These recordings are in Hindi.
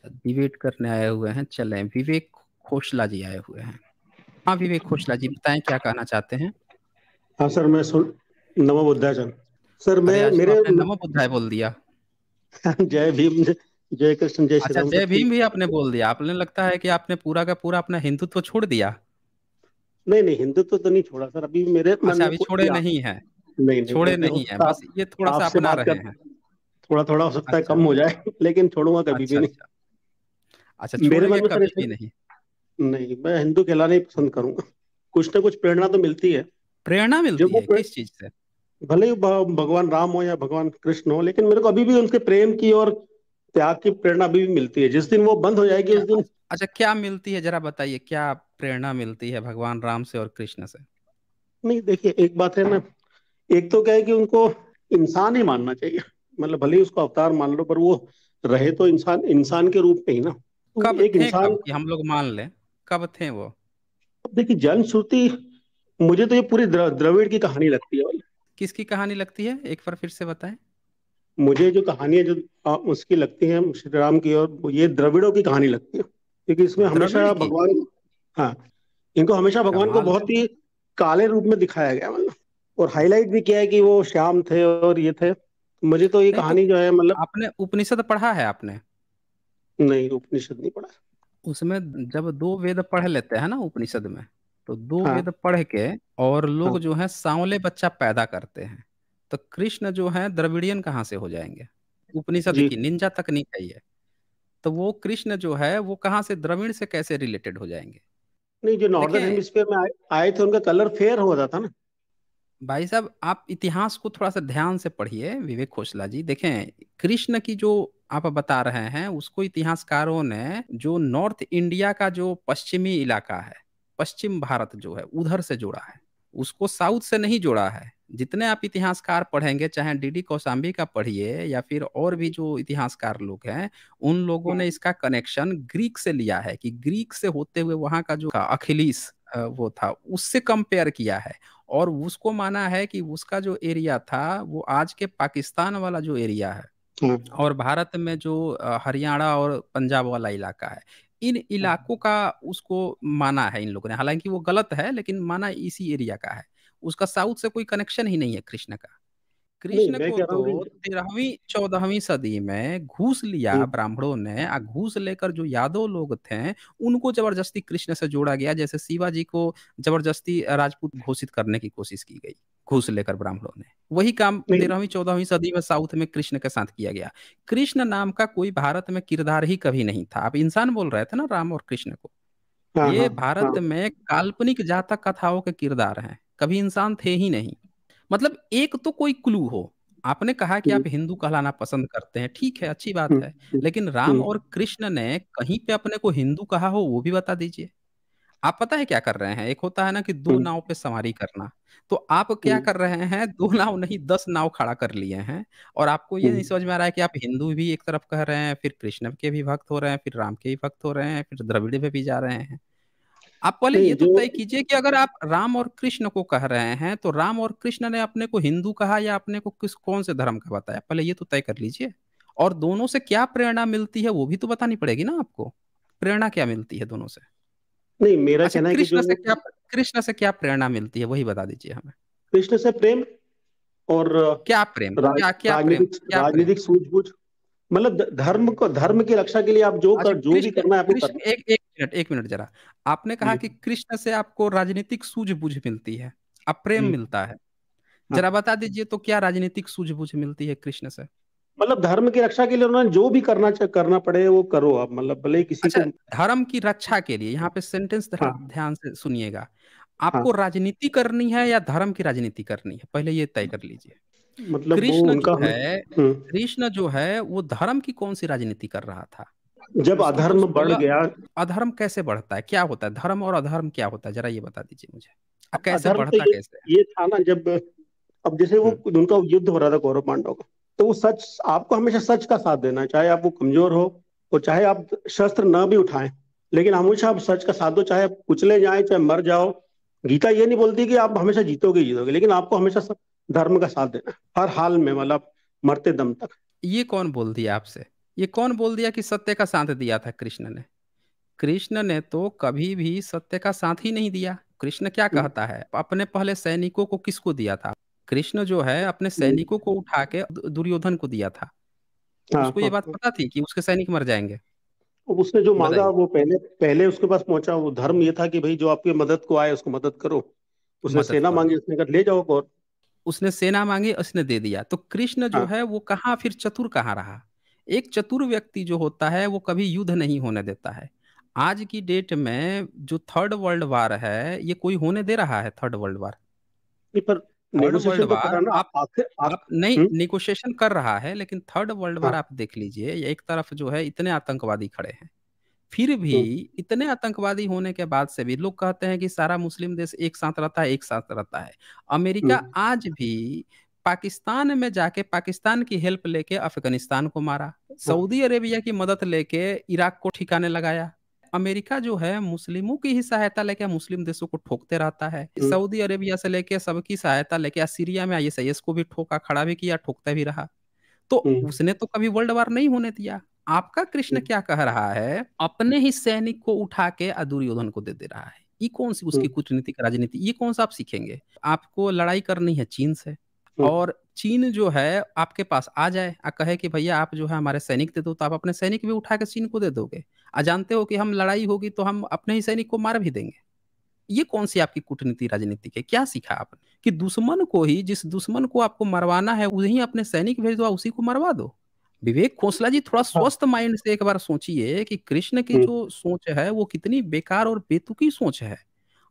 डिबेट करने आए हुए हैं, चलें। विवेक खोसला जी आए हुए हैं। हाँ विवेक खोसला जी, बताएं क्या कहना चाहते हैं। हाँ सर, मैं सुन। नमो बुद्धाचन। सर अरे मैं आज तो मेरे आपने नमो बुद्धाय बोल दिया। जय भीम, जय कृष्ण, जय श्री अच्छा राम, जय सब भीम ठीक। भी आपने बोल दिया, आपने लगता है कि आपने पूरा का पूरा अपना हिंदुत्व छोड़ दिया। नहीं नहीं, हिंदुत्व तो नहीं छोड़ा सर, अभी मेरे मन अच्छा में अभी कोई छोड़े या नहीं है। नहीं नहीं, छोड़े अभी हो नहीं है, सकता बस ये थोड़ा सा आपसे अपना बात रहे कर हैं। थोड़ा थोड़ा हो सकता है अच्छा कम हो जाए लेकिन छोड़ूंगा कभी भी अच्छा नहीं। अच्छा। अच्छा मेरे छोड़ेंगे मन में सर कभी ऐसे भी नहीं। नहीं, मैं हिंदू कहलाना ही पसंद करूंगा। कुछ ना कुछ प्रेरणा तो मिलती है। प्रेरणा मिलती जब वो है किस चीज से। भले ही भगवान राम हो या भगवान कृष्ण हो, लेकिन मेरे को अभी भी उनके प्रेम की और त्याग की प्रेरणा अभी भी मिलती है। जिस दिन वो बंद हो जाएगी क्या उस दिन। अच्छा क्या मिलती है जरा बताइए, क्या प्रेरणा मिलती है भगवान राम से और कृष्ण से। नहीं देखिए, एक बात है ना, एक तो क्या है कि उनको इंसान ही मानना चाहिए। मतलब भले ही उसको अवतार मान लो, पर वो रहे तो इंसान, इंसान के रूप में ही ना। तो कब एक थे, इंसान। कब कि हम लोग मान लें, कब थे वो। अब देखिए, जनश्रुति, मुझे तो ये पूरी द्रविड़ की कहानी लगती है भाई। किसकी कहानी लगती है, एक बार फिर से बताएं। मुझे जो कहानी है, जो उसकी लगती है श्री राम की, और ये द्रविड़ों की कहानी लगती है, क्योंकि इसमें द्रविड़ हमेशा की। भगवान। हाँ, इनको हमेशा भगवान को कमाल है। बहुत ही काले रूप में दिखाया गया, मतलब। और हाईलाइट भी किया है कि वो श्याम थे और ये थे। मुझे तो ये नहीं तो कहानी जो है, मतलब। आपने उपनिषद पढ़ा है आपने। नहीं, उपनिषद नहीं पढ़ा। उसमें जब दो वेद पढ़ लेते हैं ना उपनिषद में, तो दो हाँ वेद पढ़ के और लोग हाँ। जो है सांवले बच्चा पैदा करते हैं, तो कृष्ण जो है द्रविड़ियन कहाँ से हो जाएंगे। उपनिषद जी। की निंजा तकनीक है ये। तो वो कृष्ण जो है वो कहाँ से द्रविड़ से कैसे रिलेटेड हो जाएंगे। नहीं, जो नॉर्दर्न देखें हेमिस्फीयर में आए थे, उनका कलर फेयर हो जाता ना। भाई साहब, आप इतिहास को थोड़ा सा ध्यान से पढ़िए विवेक खोसला जी। देखें कृष्ण की जो आप बता रहे हैं उसको इतिहासकारों ने जो नॉर्थ इंडिया का जो पश्चिमी इलाका है, पश्चिम भारत जो है उधर से जोड़ा है, उसको साउथ से नहीं जोड़ा है। जितने आप इतिहासकार पढ़ेंगे, चाहे डीडी कौशाम्बी का पढ़िए या फिर और भी जो इतिहासकार लोग हैं, उन लोगों ने इसका कनेक्शन ग्रीक से लिया है कि ग्रीक से होते हुए वहां का जो अखिलीस वो था उससे कंपेयर किया है। और उसको माना है कि उसका जो एरिया था वो आज के पाकिस्तान वाला जो एरिया है, हाँ और भारत में जो हरियाणा और पंजाब वाला इलाका है, इन इलाकों का उसको माना है इन लोगों ने। हालांकि वो गलत है लेकिन माना इसी एरिया का है। उसका साउथ से कोई कनेक्शन ही नहीं है कृष्ण का। नहीं, कृष्ण मैं को कह रहा हूँ तो कि 13वीं 14वीं सदी में घूस लिया हम्म, ब्राह्मणों ने, आ घूस लेकर जो यादव लोग थे उनको जबरदस्ती कृष्ण से जोड़ा गया, जैसे शिवाजी को जबरदस्ती राजपूत घोषित करने की कोशिश की गई घूस लेकर ब्राह्मणों ने। वही काम नहीं। 13वीं 14वीं सदी में साउथ में कृष्ण के साथ किया गया। कृष्ण नाम का कोई भारत में किरदार ही कभी नहीं था। आप इंसान बोल रहे थे ना राम और कृष्ण को, हाँ ये हाँ भारत हाँ। में काल्पनिक जातक कथाओं के किरदार हैं, कभी इंसान थे ही नहीं। मतलब एक तो कोई क्लू हो। आपने कहा कि आप हम्म, हिंदू कहलाना पसंद करते हैं, ठीक है अच्छी बात हम्म, है। हम्म, लेकिन राम हम्म, और कृष्ण ने कहीं पे अपने को हिंदू कहा हो वो भी बता दीजिए। आप पता है क्या कर रहे हैं, एक होता है ना कि दो हम्म, नाव पे सवारी करना, तो आप क्या हम्म, कर रहे हैं, दो नाव नहीं 10 नाव खड़ा कर लिए हैं। और आपको ये नहीं हम्म। समझ में आ रहा है कि आप हिंदू भी एक तरफ कह रहे हैं, फिर कृष्ण के भी भक्त हो रहे हैं, फिर राम के भी भक्त हो रहे हैं, फिर द्रविड़ पे भी जा रहे हैं। आप पहले नहीं ये तो जो तय कीजिए कि अगर आप राम और कृष्ण को कह रहे हैं तो राम और कृष्ण ने अपने को हिंदू कहा या अपने को किस कौन से धर्म का बताया, पहले ये तो तय कर लीजिए। और दोनों से क्या प्रेरणा मिलती है वो भी तो बतानी पड़ेगी ना आपको। प्रेरणा क्या मिलती है दोनों से। नहीं, मेरा अच्छा कहना है कि कृष्ण से जो क्या, कृष्ण से क्या प्रेरणा मिलती है वही बता दीजिए हमें। कृष्ण से प्रेम और क्या प्रेम, क्या क्या प्रेम, राजनीतिक क्या प्रेम। राजनीतिक सूझबूझ। मतलब धर्म को, धर्म की रक्षा के लिए आप अच्छा जो भी कृष्ण करना है आपको कृष्ण करना एक एक मिनट, एक मिनट जरा। आपने है। कहा जी कि कृष्ण से आपको राजनीतिक सूझबूझ मिलती है, अब प्रेम जी। मिलता है। हाँ, जरा बता दीजिए तो क्या राजनीतिक सूझबूझ मिलती है कृष्ण से। मतलब धर्म की रक्षा के लिए उन्होंने जो भी करना पड़े वो करो आप, मतलब भले ही किसी अच्छा को। धर्म की रक्षा के लिए, यहाँ पे सेंटेंस हाँ ध्यान से सुनिएगा। हाँ। आपको राजनीति करनी है या धर्म की राजनीति करनी है, पहले ये तय कर लीजिए। मतलब वो कृष्ण उनका जो है, कृष्ण जो है वो धर्म की कौन सी राजनीति कर रहा था। जब उसकी जो अधर्म बढ़ 16, गया। अधर्म कैसे बढ़ता है, क्या होता है धर्म और अधर्म क्या होता है, जरा ये बता दीजिए मुझे। कैसे अधर्म तो बढ़ता कैसे है। ये था ना, जब अब जैसे वो हम्म उनका युद्ध हो रहा था कौरव पांडव का, तो वो सच, आपको हमेशा सच का साथ देना है, चाहे आप वो कमजोर हो और चाहे आप शस्त्र न भी उठाएं, लेकिन हमेशा आप सच का साथ दो, चाहे आप कुचले जाएं, चाहे मर जाओ। गीता ये नहीं बोलती कि आप हमेशा जीतोगे ही जीतोगे, लेकिन आपको हमेशा धर्म का साथ देना है, हर हाल में, मतलब मरते दम तक। ये कौन बोल दिया आपसे, ये कौन बोल दिया कि सत्य का साथ दिया था कृष्ण ने? कृष्ण ने तो कभी भी सत्य का साथ ही नहीं दिया। कृष्ण क्या हम्म, कहता है, अपने पहले सैनिकों को किसको दिया था? कृष्ण जो है अपने हम्म, सैनिकों को उठा के दुर्योधन को दिया था। हाँ उसको ये हाँ बात हाँ। पता थी कि उसके सैनिक मर जाएंगे? अब उसने जो मांगा बताइए। वो पहले पहले उसके पास पहुंचा, वो धर्म ये था कि भाई जो आपकी मदद को आए उसको मदद करो। उसने मदद सेना करो। मांगी, उसने कहा ले जाओ और। उसने सेना मांगी, उसने दे दिया। तो कृष्ण जो हाँ है वो कहाँ फिर चतुर कहाँ रहा? एक चतुर व्यक्ति जो होता है वो कभी युद्ध नहीं होने देता है। आज की डेट में जो थर्ड वर्ल्ड वार है, ये कोई होने दे रहा है? थर्ड वर्ल्ड वार, नहीं, पर थर्ड वर्ल्ड नेगोशिएशन तो कर वार रहा है ना आप आखिर आप नहीं हम्म, निगोशिएशन कर रहा है, लेकिन थर्ड वर्ल्ड वार हाँ आप देख लीजिए, एक तरफ जो है इतने आतंकवादी खड़े हैं, फिर भी हम्म, इतने आतंकवादी होने के बाद से भी लोग कहते हैं कि सारा मुस्लिम देश एक साथ रहता है, एक साथ रहता है। अमेरिका हम्म, आज भी पाकिस्तान में जाके पाकिस्तान की हेल्प लेके अफगानिस्तान को मारा, हाँ सऊदी अरेबिया की मदद लेके इराक को ठिकाने लगाया। अमेरिका जो है मुस्लिमों की ही सहायता लेके मुस्लिम देशों को ठोकते रहता है। हम्म, सऊदी अरेबिया से लेके सबकी सहायता लेके सीरिया में आईएसआईएस को भी ठोका, खड़ा भी किया, ठोकता भी रहा। तो हम्म, उसने तो कभी वर्ल्ड वार नहीं होने दिया। आपका कृष्ण हम्म, क्या कह रहा है, अपने ही सैनिक को उठा के दुर्योधन को दे दे रहा है। ये कौन सी उसकी हम्म, कूटनीतिक राजनीति, ये कौन सा आप सीखेंगे? आपको लड़ाई करनी है चीन से, हम्म, और चीन जो है आपके पास आ जाए आ कहे कि भैया आप जो है हमारे सैनिक दे दो, तो आप अपने सैनिक भी उठा के चीन को दे दोगे? जानते हो कि हम लड़ाई होगी तो हम अपने ही सैनिक को मार भी देंगे। ये कौन सी आपकी कूटनीति राजनीति है? क्या सीखा आपने कि दुश्मन को ही, जिस दुश्मन को आपको मरवाना है वही अपने सैनिक भेज दो, उसी को मरवा दो? विवेक खोसला जी, थोड़ा हाँ स्वस्थ माइंड से एक बार सोचिए कि कृष्ण की हम्म, जो सोच है वो कितनी बेकार और बेतुकी सोच है।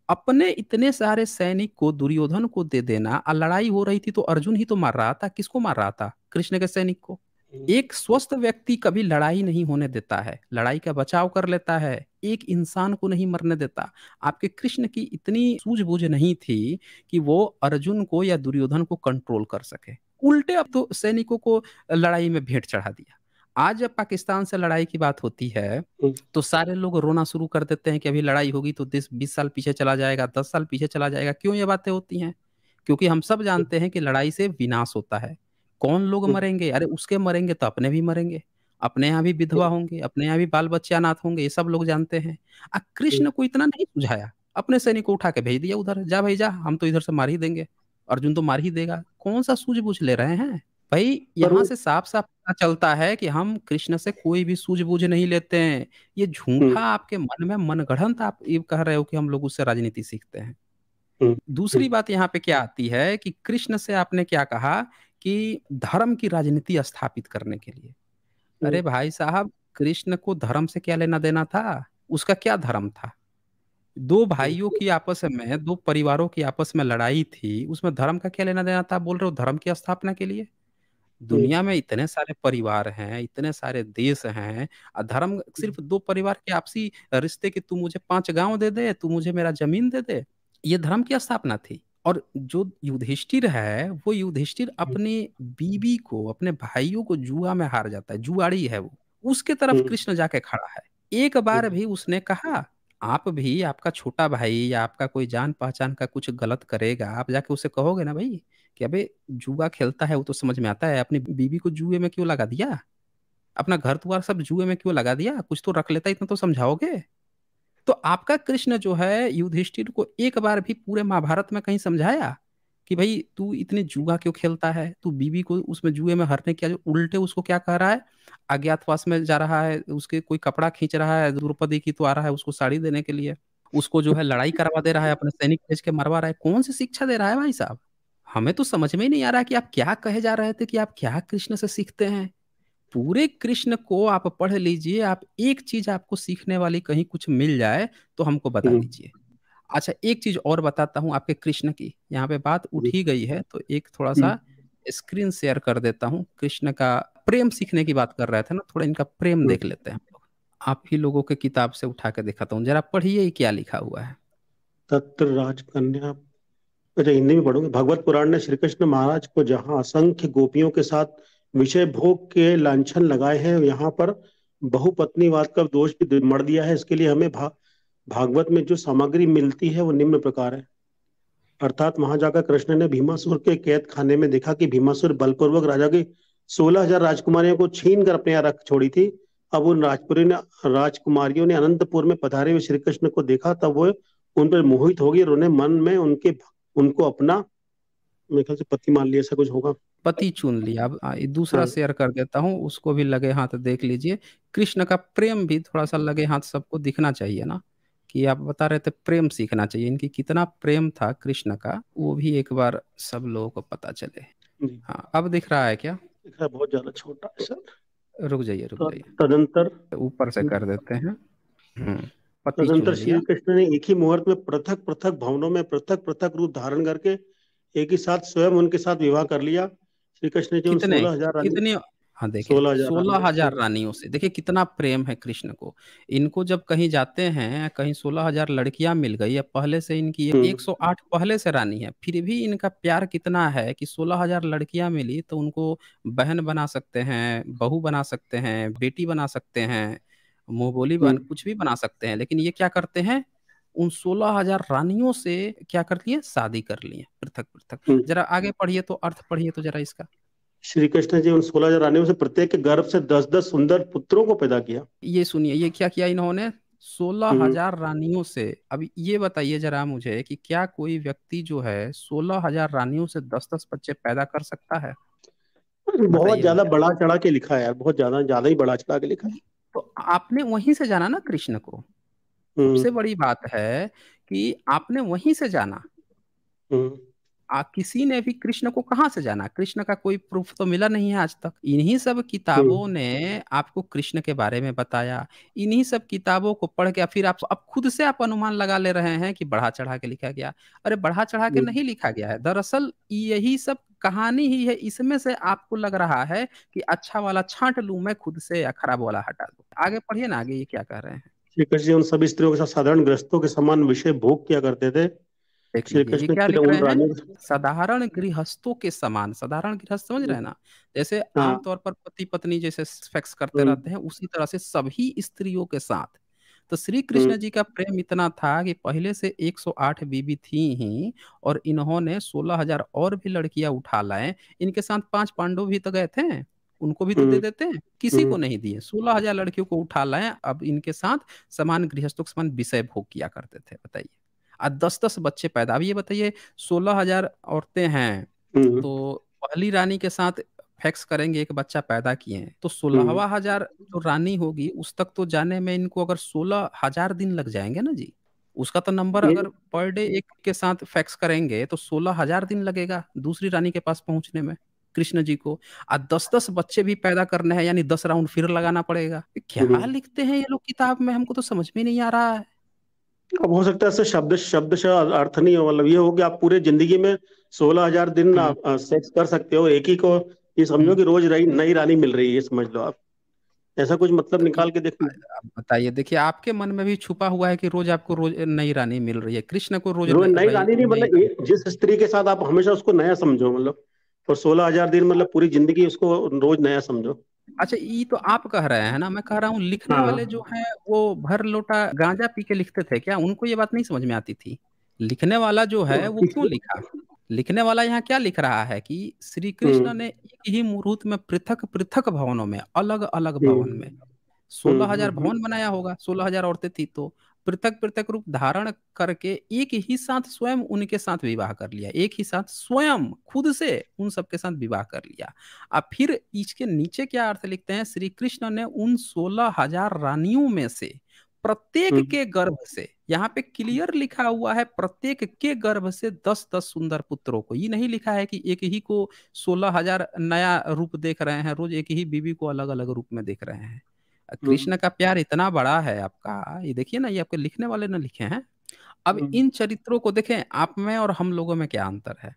अपने इतने सारे सैनिक को दुर्योधन को दे देना, और लड़ाई हो रही थी तो अर्जुन ही तो मार रहा था। किसको मार रहा था? कृष्ण के सैनिक को। हम्म, एक स्वस्थ व्यक्ति कभी लड़ाई नहीं होने देता है, लड़ाई का बचाव कर लेता है, एक इंसान को नहीं मरने देता। आपके कृष्ण की इतनी सूझबूझ नहीं थी कि वो अर्जुन को या दुर्योधन को कंट्रोल कर सके। उल्टे अब तो सैनिकों को लड़ाई में भेंट चढ़ा दिया। आज जब पाकिस्तान से लड़ाई की बात होती है हम्म, तो सारे लोग रोना शुरू कर देते हैं कि अभी लड़ाई होगी तो देश 20 साल पीछे चला जाएगा, 10 साल पीछे चला जाएगा। क्यों ये बातें होती हैं? क्योंकि हम सब जानते हैं कि लड़ाई से विनाश होता है। कौन लोग हम्म, मरेंगे? अरे उसके मरेंगे तो अपने भी मरेंगे, अपने यहाँ भी विधवा हम्म, होंगे, अपने यहाँ भी बाल बच्चे अनाथ होंगे, ये सब लोग जानते हैं। हम्म, कृष्ण को इतना नहीं सुझाया, अपने सैनिक को उठा के भेज दिया उधर, जा भाई जा, हम तो इधर से मार ही देंगे, अर्जुन तो मार ही देगा। कौन सा सूझबूझ ले रहे हैं भाई? पर यहाँ वो से साफ साफ पता चलता है कि हम कृष्ण से कोई भी सूझबूझ नहीं लेते हैं। ये झूठा हम्म, आपके मन में मनगढ़ंत आप ये कह रहे हो कि हम लोग उससे राजनीति सीखते हैं। हम्म, दूसरी बात यहाँ पे क्या आती है कि कृष्ण से आपने क्या कहा कि धर्म की राजनीति स्थापित करने के लिए। हम्म, अरे भाई साहब, कृष्ण को धर्म से क्या लेना देना था? उसका क्या धर्म था? दो हम्म, भाइयों की आपस में, दो परिवारों की आपस में लड़ाई थी, उसमें धर्म का क्या लेना देना था? बोल रहे हो धर्म की स्थापना के लिए। हम्म, दुनिया में इतने सारे परिवार हैं, इतने सारे देश हैं, धर्म सिर्फ दो परिवार के आपसी रिश्ते की, तू मुझे 5 गांव दे दे, तू मुझे मेरा जमीन दे दे, ये धर्म की स्थापना थी। और जो युधिष्ठिर है, वो युधिष्ठिर अपनी बीवी को, अपने भाइयों को जुआ में हार जाता है, जुआड़ी है वो, उसके तरफ हम्म, कृष्ण जाके खड़ा है। एक बार भी उसने कहा, आप भी, आपका छोटा भाई या आपका कोई जान पहचान का कुछ गलत करेगा, आप जाके उसे कहोगे ना भाई कि अबे जुआ खेलता है वो तो समझ में आता है, अपनी बीवी को जुए में क्यों लगा दिया, अपना घर द्वार सब जुए में क्यों लगा दिया, कुछ तो रख लेता, इतना तो समझाओगे? तो आपका कृष्ण जो है युधिष्ठिर को एक बार भी पूरे महाभारत में कहीं समझाया कि भाई तू इतनी जुआ क्यों खेलता है, तू बीवी को उसमें जुए में हरने क्या, जो उल्टे उसको क्या कह रहा है, अज्ञातवास में जा रहा है, उसके कोई कपड़ा खींच रहा है, द्रौपदी की तो आ रहा है उसको साड़ी देने के लिए, उसको जो है लड़ाई करवा दे रहा है, अपने सैनिक भेज के मरवा रहा है। कौन सी शिक्षा दे रहा है भाई साहब? हमें तो समझ में ही नहीं आ रहा कि आप क्या कहे जा रहे थे, कि आप क्या कृष्ण से सीखते हैं। पूरे कृष्ण को आप पढ़ लीजिए, आप एक चीज आपको सीखने वाली कहीं कुछ मिल जाए तो हमको बता हम्म, दीजिए। अच्छा, एक चीज और बताता हूँ आपके कृष्ण की, यहाँ पे बात उठ ही गई है तो एक थोड़ा हम्म, सा स्क्रीन शेयर कर देता हूँ। कृष्ण का प्रेम सीखने की बात कर रहे थे ना, थोड़ा इनका प्रेम हम्म। देख लेते हैं हम लोग। आप ही लोगों के किताब से उठा के दिखाता हूँ, जरा पढ़िए ये क्या लिखा हुआ है। तत्र राजकन्या। अच्छा, हिंदी में पढ़ोगे? भगवत पुराण ने श्री कृष्ण महाराज को जहाँ असंख्य गोपियों के साथ विषय भोग के लांछन लगाए हैं, यहाँ पर बहुपत्नीवाद का दोष भी मढ़ दिया है। इसके लिए हमें भागवत में जो सामग्री मिलती है वो निम्न प्रकार है। अर्थात वहां जाकर कृष्ण ने भीमासुर के कैद खाने में देखा कि भीमासुर बलपूर्वक राजा की 16,000 राजकुमारियों को छीन कर अपने यहाँ रख छोड़ी थी। अब उन राजकुमारियों ने अनंतपुर में पधारे हुए श्री कृष्ण को देखा, तब वो उन पर मोहित हो गई और उन्हें मन में उनको अपना, मेरे ख्याल से पति मान लिया, ऐसा कुछ होगा। पति चुन लिया। अब ये दूसरा हाँ। शेयर कर देता हूँ, उसको भी लगे हाथ देख लीजिए। कृष्ण का प्रेम भी थोड़ा सा लगे हाथ सबको दिखना चाहिए ना, कि आप बता रहे थे प्रेम सीखना चाहिए, इनकी कितना प्रेम था कृष्ण का, वो भी एक बार सब लोगों को पता चले। जी। हाँ, अब दिख रहा है क्या? दिख रहा है, बहुत ज्यादा छोटा है सर। रुक जाइए रुक जाइए, तदंतर ऊपर से कर देते हैं। पति तदंतर चुन लिया। श्री कृष्ण ने एक ही मुहूर्त में पृथक पृथक भवनों में पृथक पृथक रूप धारण करके एक ही साथ स्वयं उनके साथ विवाह कर लिया। श्री कृष्ण ने जो उन कितने 16,000 रानी, कितनी, हाँ देखिए 16,000 सोलह रानियों हजार से। रानियों से, देखिए कितना प्रेम है कृष्ण को। इनको जब कहीं जाते हैं, कहीं 16,000 लड़कियां मिल गई, अब पहले से इनकी हम्म। 108 पहले से रानी है, फिर भी इनका प्यार कितना है कि 16,000 लड़कियां मिली तो उनको बहन बना सकते हैं, बहू बना सकते हैं, बेटी बना सकते हैं, मुंह बोली बन हम्म। कुछ भी बना सकते हैं, लेकिन ये क्या करते हैं, उन 16,000 रानियों से क्या कर लिए, शादी कर लिए पृथक पृथक। हम्म। जरा आगे पढ़िए तो, अर्थ पढ़िए तो जरा इसका। श्री कृष्ण जी उन 16,000 रानियों से प्रत्येक के गर्भ से 10-10 सुंदर पुत्रों को पैदा किया। ये सुनिए, ये क्या किया इन्होंने, सोलह हम्म। हजार रानियों से। अब ये बताइए जरा मुझे कि क्या कोई व्यक्ति जो है 16,000 रानियों से 10-10 बच्चे पैदा कर सकता है? बहुत बताइए ज्यादा मुझे। बढ़ा चढ़ा के लिखा है यार, बहुत ज्यादा ज्यादा ही बढ़ा चढ़ा के लिखा है। तो आपने वहीं से जाना ना कृष्ण को, हम्म। सबसे बड़ी बात है कि आपने वहीं से जाना। हम्म। किसी ने भी कृष्ण को कहाँ से जाना, कृष्ण का कोई प्रूफ तो मिला नहीं है आज तक। इन्हीं सब किताबों हम्म। ने आपको कृष्ण के बारे में बताया। इन्हीं सब किताबों को पढ़ के फिर आप अब खुद से आप अनुमान लगा ले रहे हैं कि बढ़ा चढ़ा के लिखा गया। अरे बढ़ा चढ़ा के हम्म। नहीं लिखा गया है, दरअसल यही सब कहानी ही है। इसमें से आपको लग रहा है कि अच्छा वाला छांट लूं मैं खुद से या खराब वाला हटा दूं। आगे पढ़िए ना, आगे ये क्या कह रहे हैं। श्री कृष्ण जी उन सभी स्त्रियों के साथ साधारण गृहस्थों के समान विषय भोग किया करते थे। देख श्री लीजिए ये कृष्ण क्या फिर लिख उन रहे हैं, रानियों। साधारण गृहस्थों के समान। साधारण गृहस्थ समझ रहे हैं ना, जैसे हाँ। आमतौर पर पति पत्नी जैसे सेक्स करते हम्म। रहते हैं, उसी तरह से सभी स्त्रियों के साथ। तो श्री कृष्ण हम्म। जी का प्रेम इतना था कि पहले से 108 बीबी थी ही, और इन्होंने 16,000 और भी लड़कियां उठा लाए। इनके साथ 5 पांडव भी तो गए थे, उनको भी तो दे हम्म। देते हैं, किसी को हम्म। नहीं दिए। 16,000 लड़कियों को उठा लाए, अब इनके साथ समान गृहस्थों के समान विषय भोग किया करते थे, बताइए। आज 10-10 बच्चे पैदा। अब ये बताइए, 16,000 औरतें हैं, हम्म। तो पहली रानी के साथ फैक्स करेंगे, एक बच्चा पैदा किए हैं, तो हम्म। 16वां हजार जो रानी होगी उस तक तो जाने में इनको अगर 16,000 दिन लग जाएंगे ना जी। उसका तो नंबर ये अगर पर डे एक के साथ फैक्स करेंगे तो 16,000 दिन लगेगा दूसरी रानी के पास पहुंचने में कृष्ण जी को। आज 10-10 बच्चे भी पैदा करने हैं, यानी 10 राउंड फिर लगाना पड़ेगा। क्या हम्म। लिखते हैं ये लोग किताब में, हमको तो समझ में नहीं आ रहा है। अब हो सकता है इससे शब्द शब्द से अर्थ नहीं हो, मतलब ये हो कि आप पूरे जिंदगी में 16,000 दिन हम्म। आप सेक्स कर सकते हो एक ही को। ये समझो हम्म। कि रोज नई रानी मिल रही है, ये समझ लो आप। ऐसा कुछ मतलब तो निकाल के देख लो। आप बताइए, देखिए आपके मन में भी छुपा हुआ है कि रोज आपको रोज नई रानी मिल रही है, कृष्ण को रोज रोज नई रानी नहीं, नई मतलब रानी। जिस स्त्री के साथ आप हमेशा उसको नया समझो, मतलब और 16,000 दिन मतलब पूरी जिंदगी उसको रोज नया समझो। अच्छा, ये तो आप कह रहे हैं ना, मैं कह रहा हूँ लिखने वाले हाँ। जो हैं वो भर लोटा गांजा पी के लिखते थे क्या, उनको ये बात नहीं समझ में आती थी? लिखने वाला जो तो है वो क्यों लिखा? लिखने वाला यहाँ क्या लिख रहा है कि श्री कृष्ण हम्म। ने एक ही मुहूर्त में पृथक पृथक भवनों में, अलग अलग भवन हम्म। में 16,000 भवन बनाया होगा, 16,000 औरतें थी तो पृथक पृथक रूप धारण करके एक ही साथ स्वयं उनके साथ विवाह कर लिया, एक ही साथ स्वयं खुद से उन सबके साथ विवाह कर लिया। अब फिर इसके नीचे क्या अर्थ लिखते हैं, श्री कृष्ण ने उन 16,000 रानियों में से प्रत्येक हम्म। के गर्भ से, यहाँ पे क्लियर लिखा हुआ है, प्रत्येक के गर्भ से 10-10 सुंदर पुत्रों को। ये नहीं लिखा है कि एक ही को 16,000 नया रूप देख रहे हैं, रोज एक ही बीवी को अलग अलग रूप में देख रहे हैं। हम्म। कृष्ण का प्यार इतना बड़ा है आपका, ये देखिए ना, ये आपके लिखने वाले ने लिखे हैं। अब हम्म। इन चरित्रों को देखें, आप में और हम लोगों में क्या अंतर है।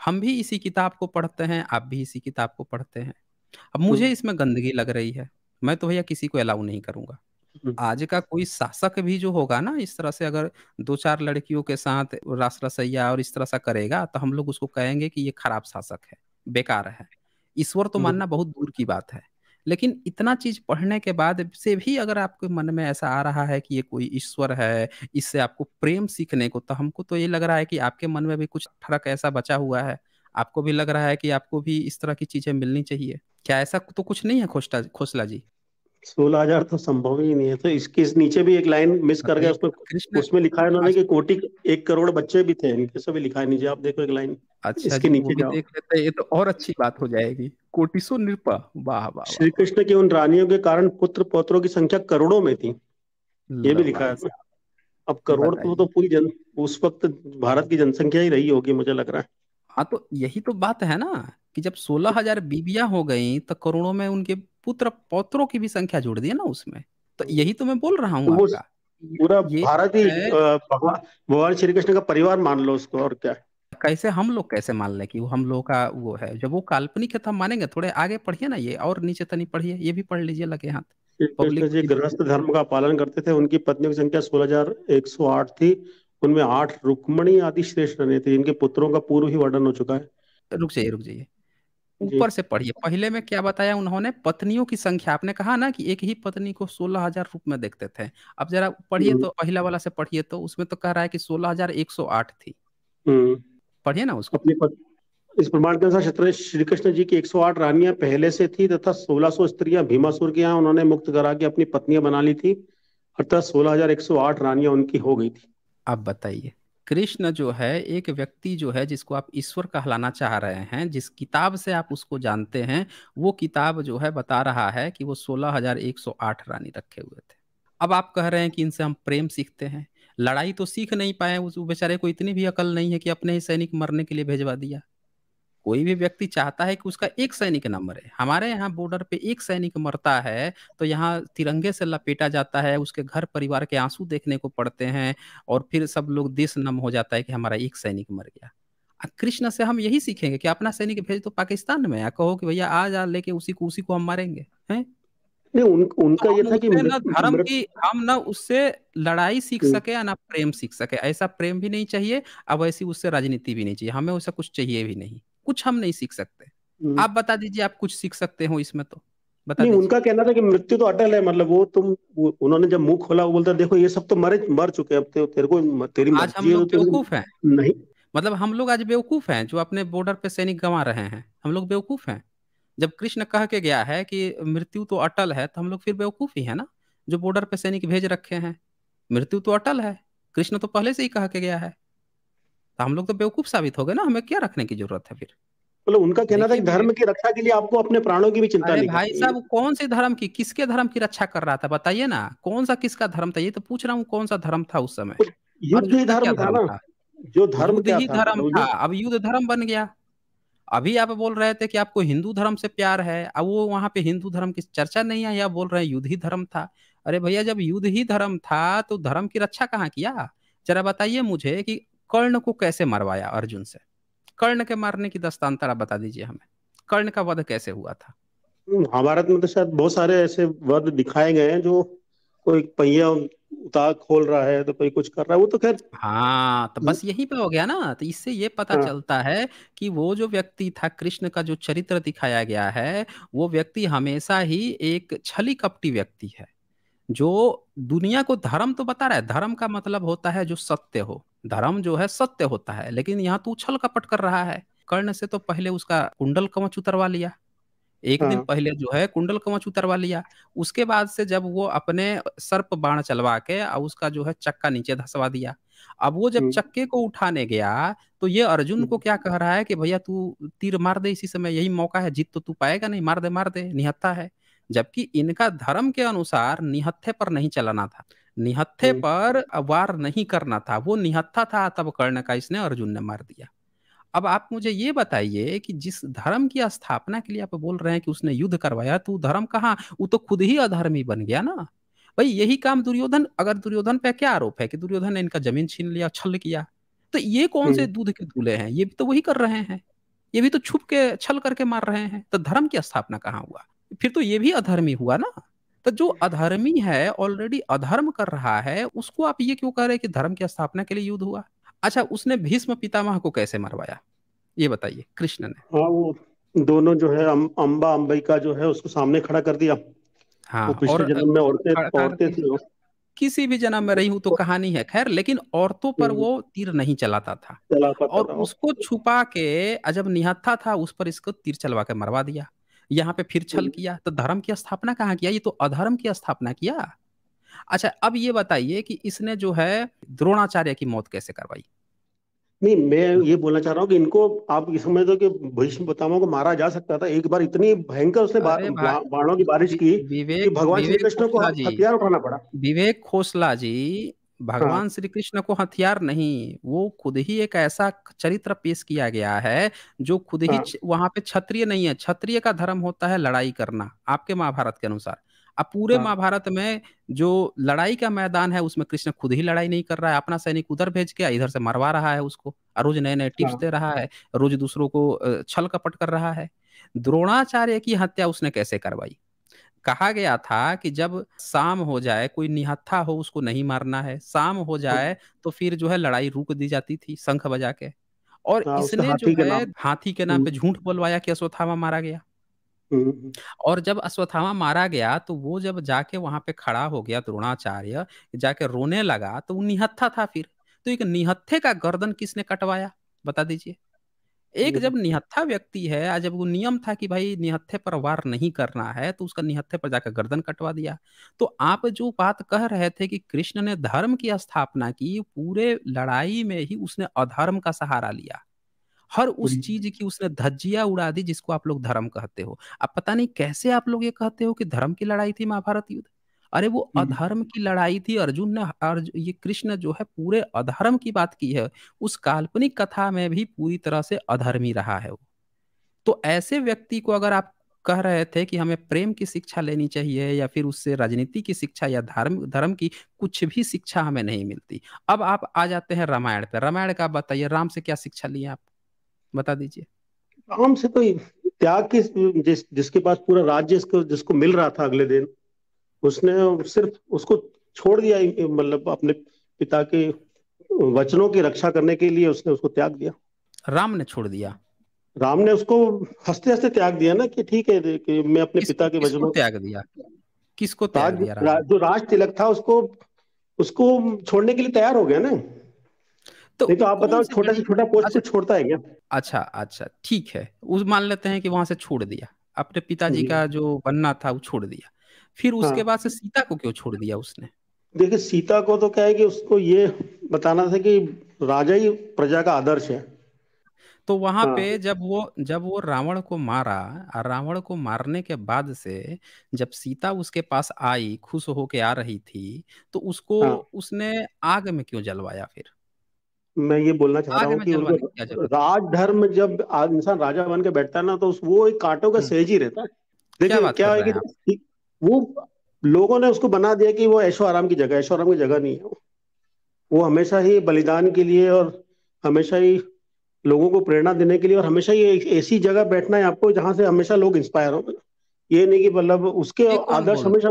हम भी इसी किताब को पढ़ते हैं, आप भी इसी किताब को पढ़ते हैं। अब मुझे हम्म। इसमें गंदगी लग रही है, मैं तो भैया किसी को अलाउ नहीं करूंगा। हम्म। आज का कोई शासक भी जो होगा ना, इस तरह से अगर 2-4 लड़कियों के साथ रास रसैया और इस तरह सा करेगा, तो हम लोग उसको कहेंगे कि ये खराब शासक है, बेकार है। ईश्वर तो हम्म। मानना बहुत दूर की बात है। लेकिन इतना चीज पढ़ने के बाद से भी अगर आपके मन में ऐसा आ रहा है कि ये कोई ईश्वर है, इससे आपको प्रेम सीखने को, तो हमको तो ये लग रहा है कि आपके मन में भी कुछ फर्क ऐसा बचा हुआ है। आपको भी लग रहा है कि आपको भी इस तरह की चीजें मिलनी चाहिए? क्या ऐसा तो कुछ नहीं है खोस्टा खोसला जी? 16,000 तो संभव ही नहीं है। तो इसके इस नीचे भी एक लाइन मिस कर गया बताइए। उसमें। कृष्ण। उसमें लिखा है उन्होंने अच्छा। कि कोटि 1 करोड़ बच्चे भी थे इनके, सब लिखा है नीचे, आप देखो एक लाइन अच्छा इसके जी, वो नीचे भी जाओ। देख लेते हैं, ये तो और अच्छी बात हो जाएगी। कोटिसो नृपा, वाह वाह वाह श्री वाह। कृष्ण की उन रानियों के कारण पुत्र पौत्रों की संख्या करोड़ों में थी, ये भी लो लिखा है भाई उसमें। साहब। अब करोड़ तो बताइए। पूरी उस वक्त भारत की जनसंख्या ही रही होगी, मुझे लग रहा है। हाँ तो यही तो बात है ना, कि जब 16,000 बीबियां हो गई तो करोड़ों में उनके पुत्र पौत्रों की भी संख्या जोड़ दी है ना उसमें। तो यही तो मैं बोल रहा तो हूँ वो आपका। पूरा ये भारत ही है। भगवान श्री कृष्ण का परिवार मान लो उसको, और क्या है। कैसे हम लोग कैसे मान लें कि वो हम लोग का वो है? जब वो काल्पनिक है तो हम मानेंगे? थोड़े आगे पढ़िए ना, ये और नीचे तनी पढ़िए, ये भी पढ़ लीजिए लगे हाथ। श्री कृष्ण पब्लिक जी को गृहस्थ भी। धर्म का पालन करते थे, उनकी पत्नियों की संख्या 16,108 थी। उनमें 8 रुक्मणी आदि श्रेष्ठ रहे थे, इनके पुत्रों का पूर्व ही वर्णन हो चुका है। रुक जाइए रुक जाइए, जी। ऊपर से पढ़िए। पहले में क्या बताया उन्होंने? पत्नियों की संख्या। आपने कहा ना कि एक ही पत्नी को 16,000 रूप में देखते थे। अब जरा पढ़िए हम्म। तो, पहला वाला से पढ़िए तो, उसमें तो कह रहा है कि 16,108 थी। हम्म। पढ़िए ना उसको। अपनी इस प्रमाण के अनुसार क्षत्रिय श्री कृष्ण जी की 108 रानियां पहले से थी, तथा 1600 स्त्रियां भीमासुर के यहाँ उन्होंने मुक्त करा के अपनी पत्नियां बना ली थी। अर्थात 16,108 रानियां उनकी हो गई थी। अब बताइए, कृष्ण जो है, एक व्यक्ति जो है जिसको आप ईश्वर कहलाना चाह रहे हैं, जिस किताब से आप उसको जानते हैं, वो किताब जो है बता रहा है कि वो 16,108 रानी रखे हुए थे। अब आप कह रहे हैं कि इनसे हम प्रेम सीखते हैं। लड़ाई तो सीख नहीं पाए, उस बेचारे को इतनी भी अकल नहीं है कि अपने ही सैनिक मरने के लिए भेजवा दिया। कोई भी व्यक्ति चाहता है कि उसका एक सैनिक न मरे। हमारे यहाँ बॉर्डर पे एक सैनिक मरता है तो यहाँ तिरंगे से लपेटा जाता है, उसके घर परिवार के आंसू देखने को पड़ते हैं, और फिर सब लोग देश नम हो जाता है कि हमारा एक सैनिक मर गया। कृष्ण से हम यही सीखेंगे कि अपना सैनिक भेज दो पाकिस्तान में, या कहो कि भैया आ जा लेके, उसी को हम मारेंगे हैं। नहीं, तो उनका ये हम था कि उससे ना मृत धर्म मृत की, हम ना उससे लड़ाई सीख सके या ना प्रेम सीख सके, ऐसा प्रेम भी नहीं चाहिए। अब वैसी उससे राजनीति भी नहीं चाहिए, हमें वैसा कुछ चाहिए भी नहीं। कुछ हम नहीं सीख सकते। आप बता दीजिए, आप कुछ सीख सकते हो इसमें तो बता नहीं, दीजिए। उनका कहना था कि मृत्यु तो अटल है, मतलब उन्होंने जब मुंह खोला वो बोलता देखो ये सब तो मर चुके हैं, अब तेरे को तेरी आज हम मर्जी है तो लोग तेरे बेवकूफ हैं? नहीं। मतलब हम लोग आज बेवकूफ हैं जो अपने बॉर्डर पे सैनिक गंवा रहे हैं? हम लोग बेवकूफ हैं? जब कृष्ण कह के गया है कि मृत्यु तो अटल है, तो हम लोग फिर बेवकूफ ही है ना, जो बॉर्डर पे सैनिक भेज रखे हैं। मृत्यु तो अटल है, कृष्ण तो पहले से ही कह के गया है। तो हम लोग तो बेवकूफ साबित हो गए ना, हमें क्या रखने की जरूरत है फिर? मतलब उनका कहना था देखिए कि धर्म की रक्षा के लिए आपको अपने प्राणों की भी चिंता अरे नहीं भाई करनी है। साहब, कौन से धर्म की, किसके धर्म की रक्षा कर रहा था बताइए ना? कौन सा किसका धर्म था, ये तो पूछ रहा हूँ, कौन सा धर्म था उस समय? कुछ युद्ध अर्जुन ही का क्या धर्म था धर्म ना, था? जो धर्म युद्ध क्या ही था, धर्म मतलब था, युद्ध। अब युद्ध धर्म बन गया। अभी आप बोल रहे थे कि आपको हिंदू धर्म से प्यार है, अब वो वहां पे हिंदू धर्म की चर्चा नहीं है, या बोल रहे हैं युद्ध ही धर्म था। अरे भैया, जब युद्ध ही धर्म था तो धर्म की रक्षा कहाँ किया? जरा बताइए मुझे कि कर्ण को कैसे मरवाया अर्जुन से? कर्ण के मारने की दस्तांतरा बता दीजिए हमें। कर्ण का वध कैसे हुआ था? महाभारत में तो शायद बहुत सारे ऐसे वध दिखाए गए हैं, जो कोई पहिया उतार खोल रहा है तो कोई कुछ कर रहा है, वो तो खैर। हाँ, तो बस यही पे हो गया ना। तो इससे ये पता हाँ। चलता है कि वो जो व्यक्ति था, कृष्ण का जो चरित्र दिखाया गया है, वो व्यक्ति हमेशा ही एक छली कपटी व्यक्ति है, जो दुनिया को धर्म तो बता रहा है। धर्म का मतलब होता है जो सत्य हो, धर्म जो है सत्य होता है, लेकिन यहाँ तो उछल कपट कर रहा है। कर्ण से तो पहले उसका कुंडल कवच उतरवा लिया, एक दिन हाँ। पहले जो है कुंडल कवच उतरवा लिया। उसके बाद से जब वो अपने सर्प बाण चलवा के और उसका जो है चक्का नीचे धसवा दिया। अब वो जब हम्म। चक्के को उठाने गया, तो ये अर्जुन को हम्म। क्या कह रहा है कि भैया तू तीर मार दे, इसी समय यही मौका है, जीत तो तू पाएगा नहीं, मार दे, निहत्था है। जबकि इनका धर्म के अनुसार निहत्थे पर नहीं चलना था, निहत्थे हम्म। पर वार नहीं करना था, वो निहत्था था, तब कर्ण का इसने अर्जुन ने मार दिया। अब आप मुझे ये बताइए कि जिस धर्म की स्थापना के लिए आप बोल रहे हैं कि उसने युद्ध करवाया, तो धर्म कहाँ, वो तो खुद ही अधर्मी बन गया ना। भाई यही काम दुर्योधन, अगर दुर्योधन पे क्या आरोप है कि दुर्योधन ने इनका जमीन छीन लिया, छल किया, तो ये कौन से हम्म। दूध के दूल्हे हैं? ये भी तो वही कर रहे हैं, ये भी तो छुप के छल करके मार रहे हैं। तो धर्म की स्थापना कहाँ हुआ? फिर तो ये भी अधर्मी हुआ ना। तो जो अधर्मी है, ऑलरेडी अधर्म कर रहा है, उसको आप ये क्यों कह रहे हैं कि धर्म की स्थापना के लिए युद्ध हुआ? अच्छा, उसने भीष्म पितामह को कैसे मरवाया, ये बताइए कृष्ण ने? हाँ, वो दोनों जो है अंबा अंबिका जो है उसको सामने खड़ा कर दिया। वो हाँ, और पिछले जन्म में औरतें खड़ा औरतें करके, थी वो। किसी भी जन्म में रही हूं तो कहानी है खैर, लेकिन औरतों पर हम्म, वो तीर नहीं चलाता था। चला पाता और था वो। उसको छुपा के जब निहत्था था उस पर इसको तीर चलवा के मरवा दिया। यहाँ पे फिर छल हम्म। किया तो धर्म की स्थापना कहाँ किया, ये तो अधर्म की स्थापना किया। अच्छा अब ये बताइए कि इसने जो है द्रोणाचार्य की मौत कैसे करवाई। नहीं, मैं ये बोलना चाह रहा हूँ कि इनको आप ये समझ दो कि भीष्म पितामह को मारा जा सकता था। एक बार इतनी भयंकर उसने अरे भाई बाणों की बारिश की कि विवेक भगवान श्री विवेक कृष्ण को खोसला जी, हथियार उठाना पड़ा। विवेक खोसला जी, हाँ, भगवान श्री कृष्ण को हथियार नहीं, वो खुद ही एक ऐसा चरित्र पेश किया गया है जो खुद ही हाँ, वहां पे क्षत्रिय नहीं है। क्षत्रिय का धर्म होता है लड़ाई करना आपके महाभारत के अनुसार। अब पूरे हाँ, महाभारत में जो लड़ाई का मैदान है उसमें कृष्ण खुद ही लड़ाई नहीं कर रहा है, अपना सैनिक उधर भेज के इधर से मरवा रहा है उसको, और रोज नए नए टिप्स हाँ। दे रहा है, रोज दूसरों को छल कपट कर रहा है। द्रोणाचार्य की हत्या उसने कैसे करवाई। कहा गया था कि जब शाम हो जाए, कोई निहत्था हो उसको नहीं मारना है, शाम हो जाए तो फिर जो है लड़ाई रुक दी जाती थी शंख बजा के। और हाँ, उसके इसने जो हाथी के है नाम। हाथी के नाम हम्म, पे झूठ बोलवाया कि अश्वत्थामा मारा गया। हम्म, और जब अश्वत्थामा मारा गया तो वो जब जाके वहां पे खड़ा हो गया द्रोणाचार्य, जाके रोने लगा, तो वो निहत्था था फिर। तो एक निहत्थे का गर्दन किसने कटवाया, बता दीजिए। एक हम्म, जब निहत्था व्यक्ति है, आज जब वो नियम था कि भाई निहत्थे पर वार नहीं करना है, तो उसका निहत्थे पर जाकर गर्दन कटवा दिया। तो आप जो बात कह रहे थे कि कृष्ण ने धर्म की स्थापना की, पूरे लड़ाई में ही उसने अधर्म का सहारा लिया। हर उस हम्म, चीज की उसने धज्जियां उड़ा दी जिसको आप लोग धर्म कहते हो। अब पता नहीं कैसे आप लोग ये कहते हो कि धर्म की लड़ाई थी महाभारत युद्ध। अरे वो हम्म, अधर्म की लड़ाई थी। अर्जुन ने ये कृष्ण जो है पूरे अधर्म की बात की है। उस काल्पनिक कथा में भी पूरी तरह से अधर्मी रहा है वो। तो ऐसे व्यक्ति को अगर आप कह रहे थे कि हमें प्रेम की शिक्षा लेनी चाहिए या फिर उससे राजनीति की शिक्षा या धर्म धर्म की कुछ भी शिक्षा हमें नहीं मिलती। अब आप आ जाते हैं रामायण पे। रामायण का आप बताइए, राम से क्या शिक्षा लिए आप, बता दीजिए। आम से तो त्याग की, जिसके पास पूरा राज्य जिसको जिसको मिल रहा था अगले दिन, उसने सिर्फ उसको छोड़ दिया। मतलब अपने पिता के वचनों की रक्षा करने के लिए उसने उसको त्याग दिया। राम ने छोड़ दिया। राम ने उसको हंसते हंसते त्याग दिया ना, कि ठीक है कि मैं अपने किसको पिता के किसको वचनों। त्याग दिया, किसको त्याग राज दिया राम ने। जो राज तिलक था उसको उसको छोड़ने के लिए तैयार हो गया ना। तो नहीं तो वो आप कौन बताओ, सी छोटा से बड़ी, छोटा पोस्ट अच्छा को छोड़ता है क्या? अच्छा अच्छा ठीक है, उस मान लेते हैं कि वहां से छोड़ दिया, अपने पिताजी जी। का जो बनना था वो छोड़ दिया। फिर उसके हाँ, बाद से सीता को क्यों छोड़ दिया उसने। देखिए सीता को तो क्या है कि उसको ये बताना था कि राजा ही प्रजा का आदर्श है। तो वहां पे हाँ, जब वो रावण को मारा, और रावण को मारने के बाद से जब सीता उसके पास आई खुश होके आ रही थी, तो उसको हाँ, उसने आग में क्यों जलवाया फिर। मैं ये बोलना चाह रहा आग हूँ में कि जलवाने की क्या उनको जरूरत थी। राजधर्म, जब इंसान राजा बन के बैठता है ना, तो वो एक कांटों का हम्म, सेज ही रहता है। क्या देखिए बात कर क्या है रहे हैं आप। कि वो लोगों ने उसको बना दिया कि वो ऐशो आराम की जगह, ऐशो आराम की जगह नहीं है वो हमेशा ही बलिदान के लिए, और हमेशा ही लोगों को प्रेरणा देने के लिए, और हमेशा ही एक ऐसी जगह बैठना है आपको जहां से हमेशा लोग इंस्पायर हो। ये नहीं कि मतलब उसके ये कौन आदर्श बोल, हमेशा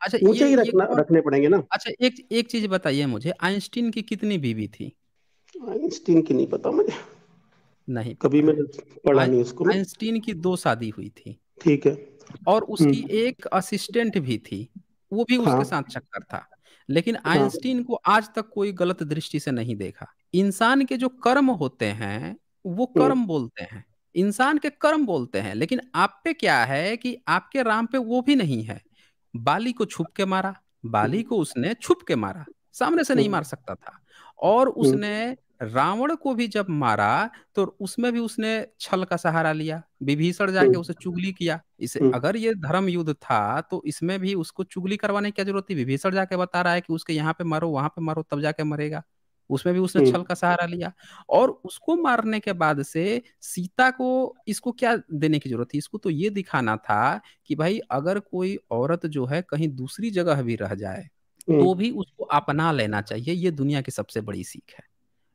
अच्छा ऊंचे ही ये रखना कौन, रखने पड़ेंगे ना। अच्छा एक एक चीज बताइए मुझे, आइंस्टीन की कितनी बीवी थी। आइंस्टीन की नहीं पता मुझे, नहीं कभी पता। मैंने पढ़ा आइ- नहीं उसको ना। आइंस्टीन की दो शादी हुई थी, ठीक है। और उसकी हम्म। एक असिस्टेंट भी थी, वो भी उसके हाँ, साथ चक्कर था। लेकिन हाँ। आइंस्टीन को आज तक कोई गलत दृष्टि से नहीं देखा। इंसान के जो कर्म होते हैं वो हम्म, कर्म बोलते हैं, इंसान के कर्म बोलते हैं। लेकिन आप पे क्या है कि आपके राम पे वो भी नहीं है। बाली को छुप के मारा, बाली को उसने छुप के मारा, सामने से नहीं हम्म, मार सकता था। और हम्म, उसने रावण को भी जब मारा तो उसमें भी उसने छल का सहारा लिया, विभीषण जाके उसे हम्म, चुगली किया। इसे हम्म, अगर ये धर्म युद्ध था तो इसमें भी उसको चुगली करवाने की क्या जरूरत थी। विभीषण जाके बता रहा है कि उसके यहाँ पे मारो वहां पे मारो तब जाके मरेगा, उसमें भी उसने छल हम्म, का सहारा लिया। और उसको मारने के बाद से सीता को इसको क्या देने की जरूरत थी। इसको तो ये दिखाना था कि भाई अगर कोई औरत जो है कहीं दूसरी जगह भी रह जाए हम्म, तो भी उसको अपना लेना चाहिए। ये दुनिया की सबसे बड़ी सीख है।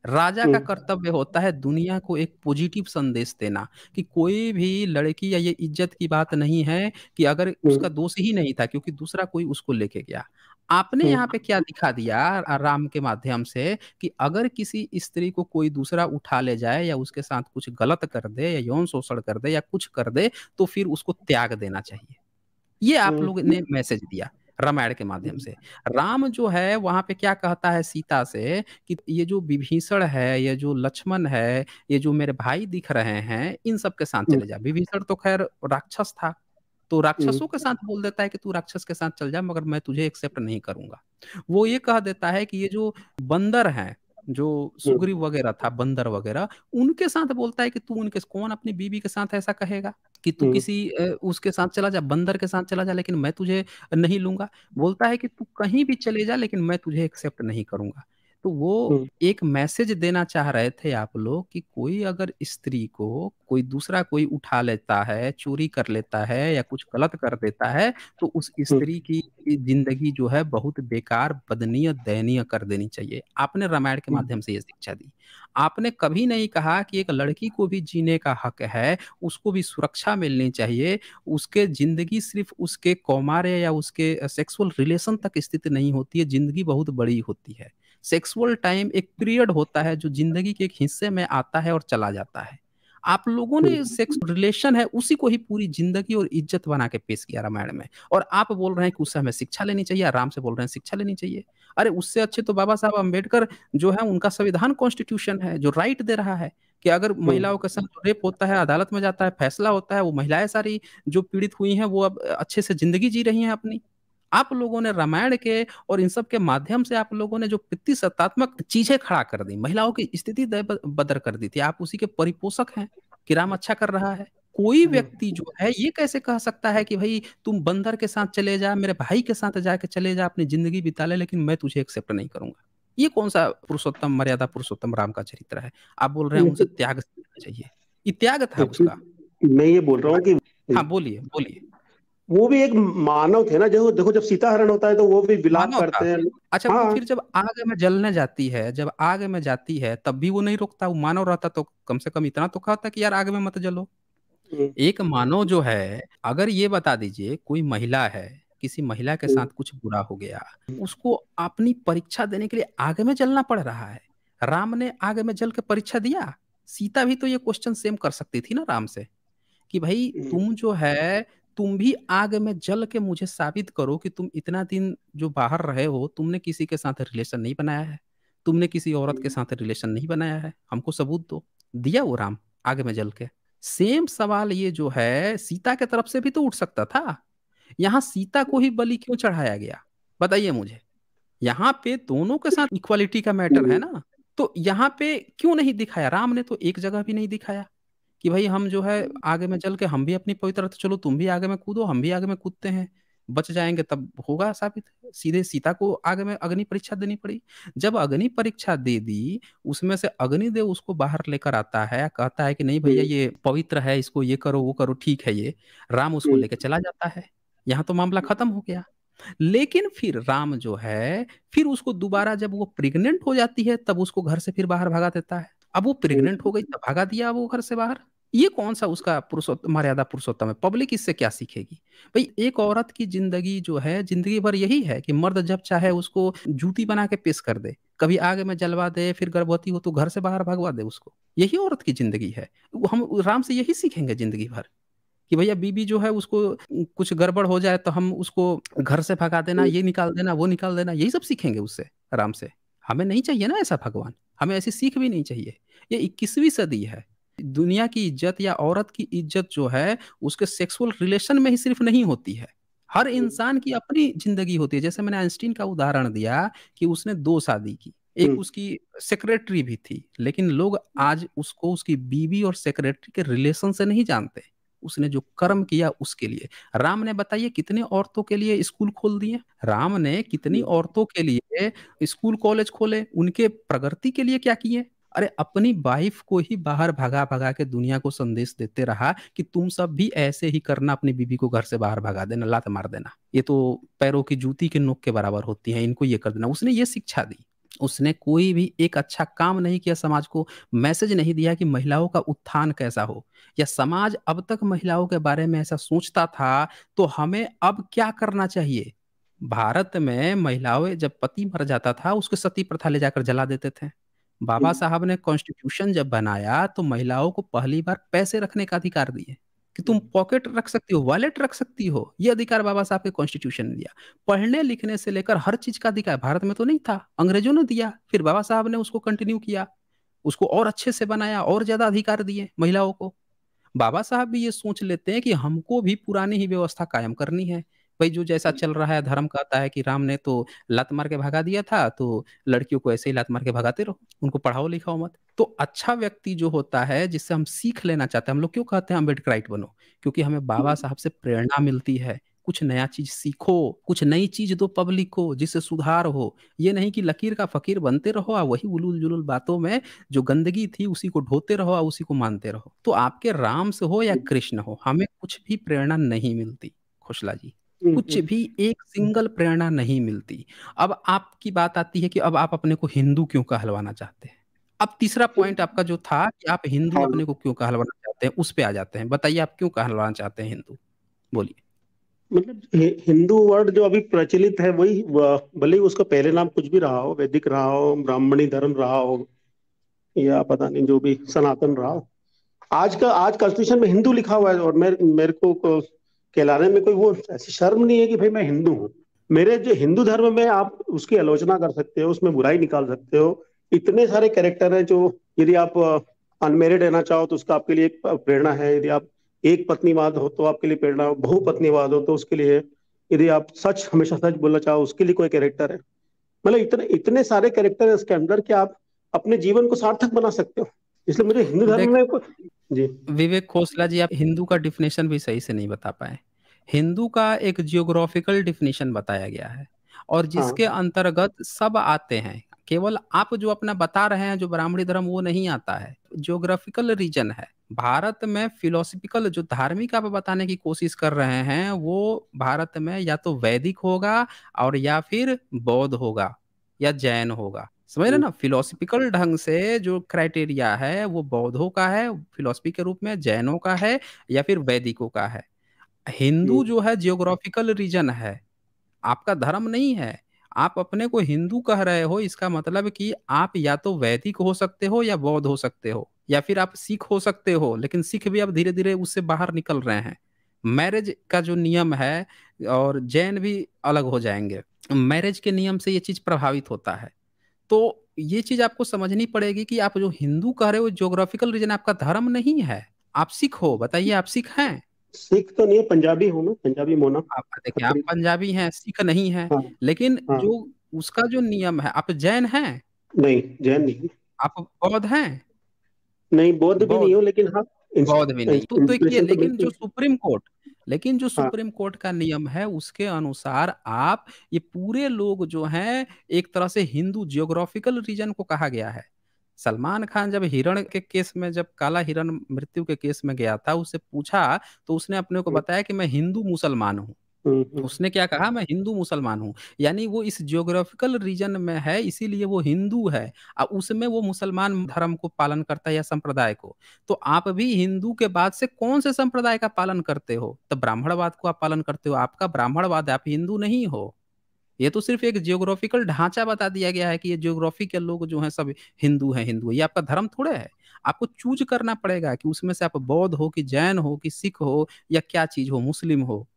राजा का हम्म, कर्तव्य होता है दुनिया को एक पॉजिटिव संदेश देना कि कोई भी लड़की, या ये इज्जत की बात नहीं है कि अगर हम्म, उसका दोष ही नहीं था क्योंकि दूसरा कोई उसको लेके गया। आपने यहाँ पे क्या दिखा दिया राम के माध्यम से कि अगर किसी स्त्री को कोई दूसरा उठा ले जाए या उसके साथ कुछ गलत कर दे या यौन शोषण कर दे या कुछ कर दे तो फिर उसको त्याग देना चाहिए। ये आप लोग हम्म। ने मैसेज दिया। रामायण के माध्यम से। राम जो है वहां पे क्या कहता है सीता से कि ये जो विभीषण है, ये जो लक्ष्मण है, ये जो मेरे भाई दिख रहे हैं, इन सब के साथ हम्म, चले जा। विभीषण तो खैर राक्षस था, तो हम्म, राक्षसों के साथ बोल देता है कि तू राक्षस के साथ चल जा, मगर मैं तुझे एक्सेप्ट नहीं करूंगा। वो ये कह देता है कि ये जो बंदर हैं, जो हम्म, सुग्रीव वगैरह था, बंदर वगैरह, उनके साथ बोलता है कि तू उनके, कौन अपनी बीवी के साथ ऐसा कहेगा कि तू हम्म, किसी उसके साथ चला जा, बंदर के साथ चला जा, लेकिन मैं तुझे नहीं लूंगा। बोलता है कि तू कहीं भी चले जा, लेकिन मैं तुझे एक्सेप्ट नहीं करूंगा। तो वो हम्म, एक मैसेज देना चाह रहे थे आप लोग कि कोई अगर स्त्री को कोई दूसरा कोई उठा लेता है, चोरी कर लेता है या कुछ गलत कर देता है, तो उस हम्म, स्त्री की जिंदगी जो है बहुत बेकार, बदनीय, दयनीय कर देनी चाहिए। आपने रामायण के हम्म, माध्यम से ये शिक्षा दी। आपने कभी नहीं कहा कि एक लड़की को भी जीने का हक है, उसको भी सुरक्षा मिलनी चाहिए, उसके जिंदगी सिर्फ उसके कौमार्य या उसके सेक्सुअल रिलेशन तक स्थित नहीं होती है, जिंदगी बहुत बड़ी होती है। सेक्सुअल टाइम एक पीरियड होता है जो जिंदगी के एक हिस्से में आता है और चला जाता है। आप लोगों ने हम्म, सेक्स रिलेशन है उसी को ही पूरी जिंदगी और इज्जत बना के पेश किया रामायण में, और आप बोल रहे हैं कि उससे हमें शिक्षा लेनी चाहिए, आराम से बोल रहे हैं शिक्षा लेनी चाहिए। अरे उससे अच्छे तो बाबा साहब अम्बेडकर जो है, उनका संविधान कॉन्स्टिट्यूशन है जो राइट दे रहा है कि अगर हम्म, महिलाओं के साथ रेप होता है, अदालत में जाता है, फैसला होता है, वो महिलाएं सारी जो पीड़ित हुई हैं वो अब अच्छे से जिंदगी जी रही हैं अपनी। आप लोगों ने रामायण के और इन सब के माध्यम से आप लोगों ने जो प्रतिशतात्मक चीजें खड़ा कर दी, महिलाओं की स्थिति बदर कर दी थी, आप उसी के परिपोषक हैं कि राम अच्छा कर रहा है। कोई व्यक्ति जो है ये कैसे कह सकता है कि भाई तुम बंदर के साथ चले जा, मेरे भाई के साथ जाके चले जा, अपनी जिंदगी बिता ले, लेकिन मैं तुझे एक्सेप्ट नहीं करूंगा। ये कौन सा पुरुषोत्तम, मर्यादा पुरुषोत्तम राम का चरित्र है? आप बोल रहे हैं उनसे लेकिन त्याग सीखना चाहिए, ये त्याग था उसका। एक्चुअली मैं ये बोल रहा हूँ कि हाँ बोलिए बोलिए। वो भी एक मानव थे ना, जो देखो जब सीता हरण होता है तो वो भी विलाप मानव था। करते हैं। अच्छा वो हाँ। फिर जब आग में जलने जाती है, जब आग में जाती है तब भी वो नहीं रोकता? वो मानव रहता तो कम से कम इतना तो कहता कि यार आग में मत जलो। हम्म, एक मानव जो है, अगर ये बता दीजिए कोई महिला है, किसी महिला के साथ हम्म, कुछ बुरा हो गया, उसको अपनी परीक्षा देने के लिए आग में जलना पड़ रहा है। राम ने आग में जल के परीक्षा दिया? सीता भी तो ये क्वेश्चन सेम कर सकती थी ना राम से, कि भाई हम्म, तुम जो है, तुम भी आग में जल के मुझे साबित करो कि तुम इतना दिन जो बाहर रहे हो, तुमने किसी के साथ रिलेशन नहीं बनाया है, तुमने किसी औरत के साथ रिलेशन नहीं बनाया है, हमको सबूत दो। दिया वो राम आग में जल के। सेम सवाल ये जो है सीता के तरफ से भी तो उठ सकता था। यहाँ सीता को ही बलि क्यों चढ़ाया गया, बताइए मुझे? यहाँ पे दोनों के साथ इक्वालिटी का मैटर है हम्म, ना। तो यहाँ पे क्यों नहीं दिखाया? राम ने तो एक जगह भी नहीं दिखाया कि भाई हम जो है आगे में चल के हम भी अपनी पवित्रता, चलो तुम भी आगे में कूदो, हम भी आगे में कूदते हैं, बच जाएंगे, तब होगा साबित। सीधे सीता को आगे में अग्नि परीक्षा देनी पड़ी। जब अग्नि परीक्षा दे दी, उसमें से अग्निदेव उसको बाहर लेकर आता है, कहता है कि नहीं भैया हम्म, ये पवित्र है, इसको ये करो वो करो, ठीक है ये। राम उसको हम्म, लेकर चला जाता है, यहाँ तो मामला खत्म हो गया। लेकिन फिर राम जो है, फिर उसको दोबारा जब वो प्रेग्नेंट हो जाती है तब उसको घर से फिर बाहर भगा देता है। अब वो प्रेग्नेंट हो गई तब भगा दिया वो घर से बाहर। ये कौन सा उसका पुरुषोत्तम, मर्यादा पुरुषोत्तम है? पब्लिक इससे क्या सीखेगी? भाई एक औरत की जिंदगी जो है, जिंदगी भर यही है कि मर्द जब चाहे उसको जूती बना के पेश कर दे, कभी आग में जलवा दे, फिर गर्भवती हो तो घर से बाहर भगवा दे उसको। यही औरत की जिंदगी है। हम राम से यही सीखेंगे जिंदगी भर कि भैया बीबी जो है उसको कुछ गड़बड़ हो जाए तो हम उसको घर से भगा देना, हम्म, ये निकाल देना, वो निकाल देना, यही सब सीखेंगे उससे, आराम से। हमें नहीं चाहिए ना ऐसा भगवान, हमें ऐसी सीख भी नहीं चाहिए। ये 21वीं सदी है। दुनिया की इज्जत या औरत की इज्जत जो है उसके सेक्सुअल रिलेशन में ही सिर्फ नहीं होती है, हर इंसान की अपनी जिंदगी होती है। जैसे मैंने आइंस्टीन का उदाहरण दिया कि उसने 2 शादी की, एक हम्म, उसकी सेक्रेटरी भी थी, लेकिन लोग आज उसको उसकी बीवी और सेक्रेटरी के रिलेशन से नहीं जानते, उसने जो कर्म किया उसके लिए। राम ने बताइए कितने औरतों के लिए स्कूल खोल दिए, राम ने कितनी औरतों के लिए स्कूल कॉलेज खोले, उनके प्रगति के लिए क्या किए? अरे अपनी वाइफ को ही बाहर भगा भगा के दुनिया को संदेश देते रहा कि तुम सब भी ऐसे ही करना, अपनी बीबी को घर से बाहर भगा देना, लात मार देना, ये तो पैरों की जूती के नोक के बराबर होती है, इनको ये कर देना। उसने ये शिक्षा दी। उसने कोई भी एक अच्छा काम नहीं किया, समाज को मैसेज नहीं दिया कि महिलाओं का उत्थान कैसा हो, या समाज अब तक महिलाओं के बारे में ऐसा सोचता था तो हमें अब क्या करना चाहिए। भारत में महिलाओं जब पति मर जाता था उसके सती प्रथा ले जाकर जला देते थे। बाबा हम्म, साहब ने कॉन्स्टिट्यूशन जब बनाया तो महिलाओं को पहली बार पैसे रखने का अधिकार दिए। कि तुम पॉकेट रख सकती हो, वॉलेट रख सकती हो, ये अधिकार बाबा साहब के कॉन्स्टिट्यूशन ने दिया। पढ़ने लिखने से लेकर हर चीज का अधिकार भारत में तो नहीं था, अंग्रेजों ने दिया, फिर बाबा साहब ने उसको कंटिन्यू किया, उसको और अच्छे से बनाया, और ज्यादा अधिकार दिए महिलाओं को। बाबा साहब भी ये सोच लेते हैं कि हमको भी पुरानी ही व्यवस्था कायम करनी है। भाई जो जैसा चल रहा है, धर्म कहता है कि राम ने तो लात मार के भगा दिया था, तो लड़कियों को ऐसे ही लात मार के भगाते रहो, उनको पढ़ाओ लिखाओ मत। तो अच्छा व्यक्ति जो होता है, जिससे हम सीख लेना चाहते हैं, हम लोग क्यों कहते हैं अम्बेडकराइट बनो, क्योंकि हमें बाबा साहब से प्रेरणा मिलती है। कुछ नया चीज सीखो, कुछ नई चीज दो पब्लिक को, जिससे सुधार हो। ये नहीं कि लकीर का फकीर बनते रहो और वही उलूल जुलूल बातों में जो गंदगी थी उसी को ढोते रहो और उसी को मानते रहो। तो आपके राम से हो या कृष्ण हो, हमें कुछ भी प्रेरणा नहीं मिलती खोसला जी, कुछ भी एक सिंगल प्रेरणा नहीं मिलती। अब आपकी बात आती है कि अब आप अपने को हिंदू क्यों कहलवाना चाहते हैं। अब तीसरा पॉइंट आपका जो था कि आप हिंदू हाँ, अपने को क्यों कहलवाना चाहते हैं, उस पे आ जाते हैं। बताइए आप क्यों कहलवाना चाहते हैं हिंदू, बोलिए। मतलब हिंदू वर्ड जो अभी प्रचलित है वही भले ही उसका पहले नाम कुछ भी रहा हो, वैदिक रहा हो, ब्राह्मणी धर्म रहा हो, या पता नहीं जो भी सनातन रहा हो, आज कॉन्स्टिट्यूशन में हिंदू लिखा हुआ है, और मेरे को कहलाने में कोई वो ऐसी शर्म नहीं है कि भाई मैं हिंदू हूँ। मेरे जो हिंदू धर्म में आप उसकी आलोचना कर सकते हो, उसमें बुराई निकाल सकते हो। इतने सारे कैरेक्टर हैं जो, यदि आप अनमेरिड रहना चाहो तो उसका आपके लिए एक प्रेरणा है, यदि आप एक पत्नीवाद हो तो आपके लिए प्रेरणा हो, बहुपत्नीवाद हो तो उसके लिए है, यदि आप सच हमेशा सच बोलना चाहो उसके लिए कोई कैरेक्टर है। मतलब इतने इतने सारे कैरेक्टर है इसके अंदर कि आप अपने जीवन को सार्थक बना सकते हो। इसलिए मुझे हिंदू धर्म देख में जी। विवेक खोसला जी, आप हिंदू का डिफिनेशन भी सही से नहीं बता पाए। हिंदू का एक जियोग्राफिकल डिफिनेशन बताया गया है, और हाँ। जिसके अंतर्गत सब आते हैं। केवल आप जो अपना बता रहे हैं जो ब्राह्मणी धर्म, वो नहीं आता है। जियोग्राफिकल रीजन है भारत में। फिलोसफिकल जो धार्मिक आप बताने की कोशिश कर रहे हैं, वो भारत में या तो वैदिक होगा, और या फिर बौद्ध होगा, या जैन होगा। समझ रहे हम्म, ना, फिलोसफिकल ढंग से जो क्राइटेरिया है वो बौद्धों का है फिलोसफी के रूप में, जैनों का है, या फिर वैदिकों का है। हिंदू हम्म, जो है जियोग्राफिकल रीजन है, आपका धर्म नहीं है। आप अपने को हिंदू कह रहे हो, इसका मतलब कि आप या तो वैदिक हो सकते हो या बौद्ध हो सकते हो, या फिर आप सिख हो सकते हो, लेकिन सिख भी अब धीरे धीरे उससे बाहर निकल रहे हैं। मैरिज का जो नियम है, और जैन भी अलग हो जाएंगे। मैरिज के नियम से ये चीज प्रभावित होता है। तो ये चीज आपको समझनी पड़ेगी कि आप जो हिंदू कह रहे हो, ज्योग्राफिकल रीजन आपका धर्म नहीं है। आप सिख हो, बताइए आप सिख हैं। सिख तो नहीं है, पंजाबी हूँ मैं, पंजाबी मोना आप देखिए, आप खत्री। पंजाबी हैं, सिख नहीं हैं। हाँ। लेकिन हाँ। जो उसका जो नियम है, आप जैन हैं, नहीं, जैन नहीं। आप बौद्ध हैं। नहीं, बौद्ध भी नहीं बौद्ध हूँ, लेकिन हाँ, बौद्ध भी नहीं तो देखिए, इंस्पिरेशन तो बिल्कुल। लेकिन जो हाँ। सुप्रीम कोर्ट का नियम है उसके अनुसार आप, ये पूरे लोग जो हैं, एक तरह से हिंदू जियोग्राफिकल रीजन को कहा गया है। सलमान खान जब हिरण के केस में, जब काला हिरण मृत्यु के केस में गया था, उससे पूछा, तो उसने अपने को हम्म, बताया कि मैं हिंदू मुसलमान हूँ। हम्म। उसने क्या कहा, मैं हिंदू मुसलमान हूँ। यानी वो इस जियोग्राफिकल रीजन में है, इसीलिए वो हिंदू है। और उसमें वो मुसलमान धर्म को पालन करता है, या संप्रदाय को। तो आप भी हिंदू के बाद से कौन से संप्रदाय का पालन करते हो? तो ब्राह्मणवाद को आप पालन करते हो, आपका ब्राह्मणवाद है, आप हिंदू नहीं हो। ये तो सिर्फ एक जियोग्राफिकल ढांचा बता दिया गया है कि ये जियोग्राफी के लोग जो हैं सब हिंदू हैं, हिंदू है। ये आपका धर्म थोड़े है। आपको चूज करना पड़ेगा कि उसमें से आप बौद्ध हो, कि जैन हो, कि सिख हो, या क्या चीज हो, मुस्लिम हो,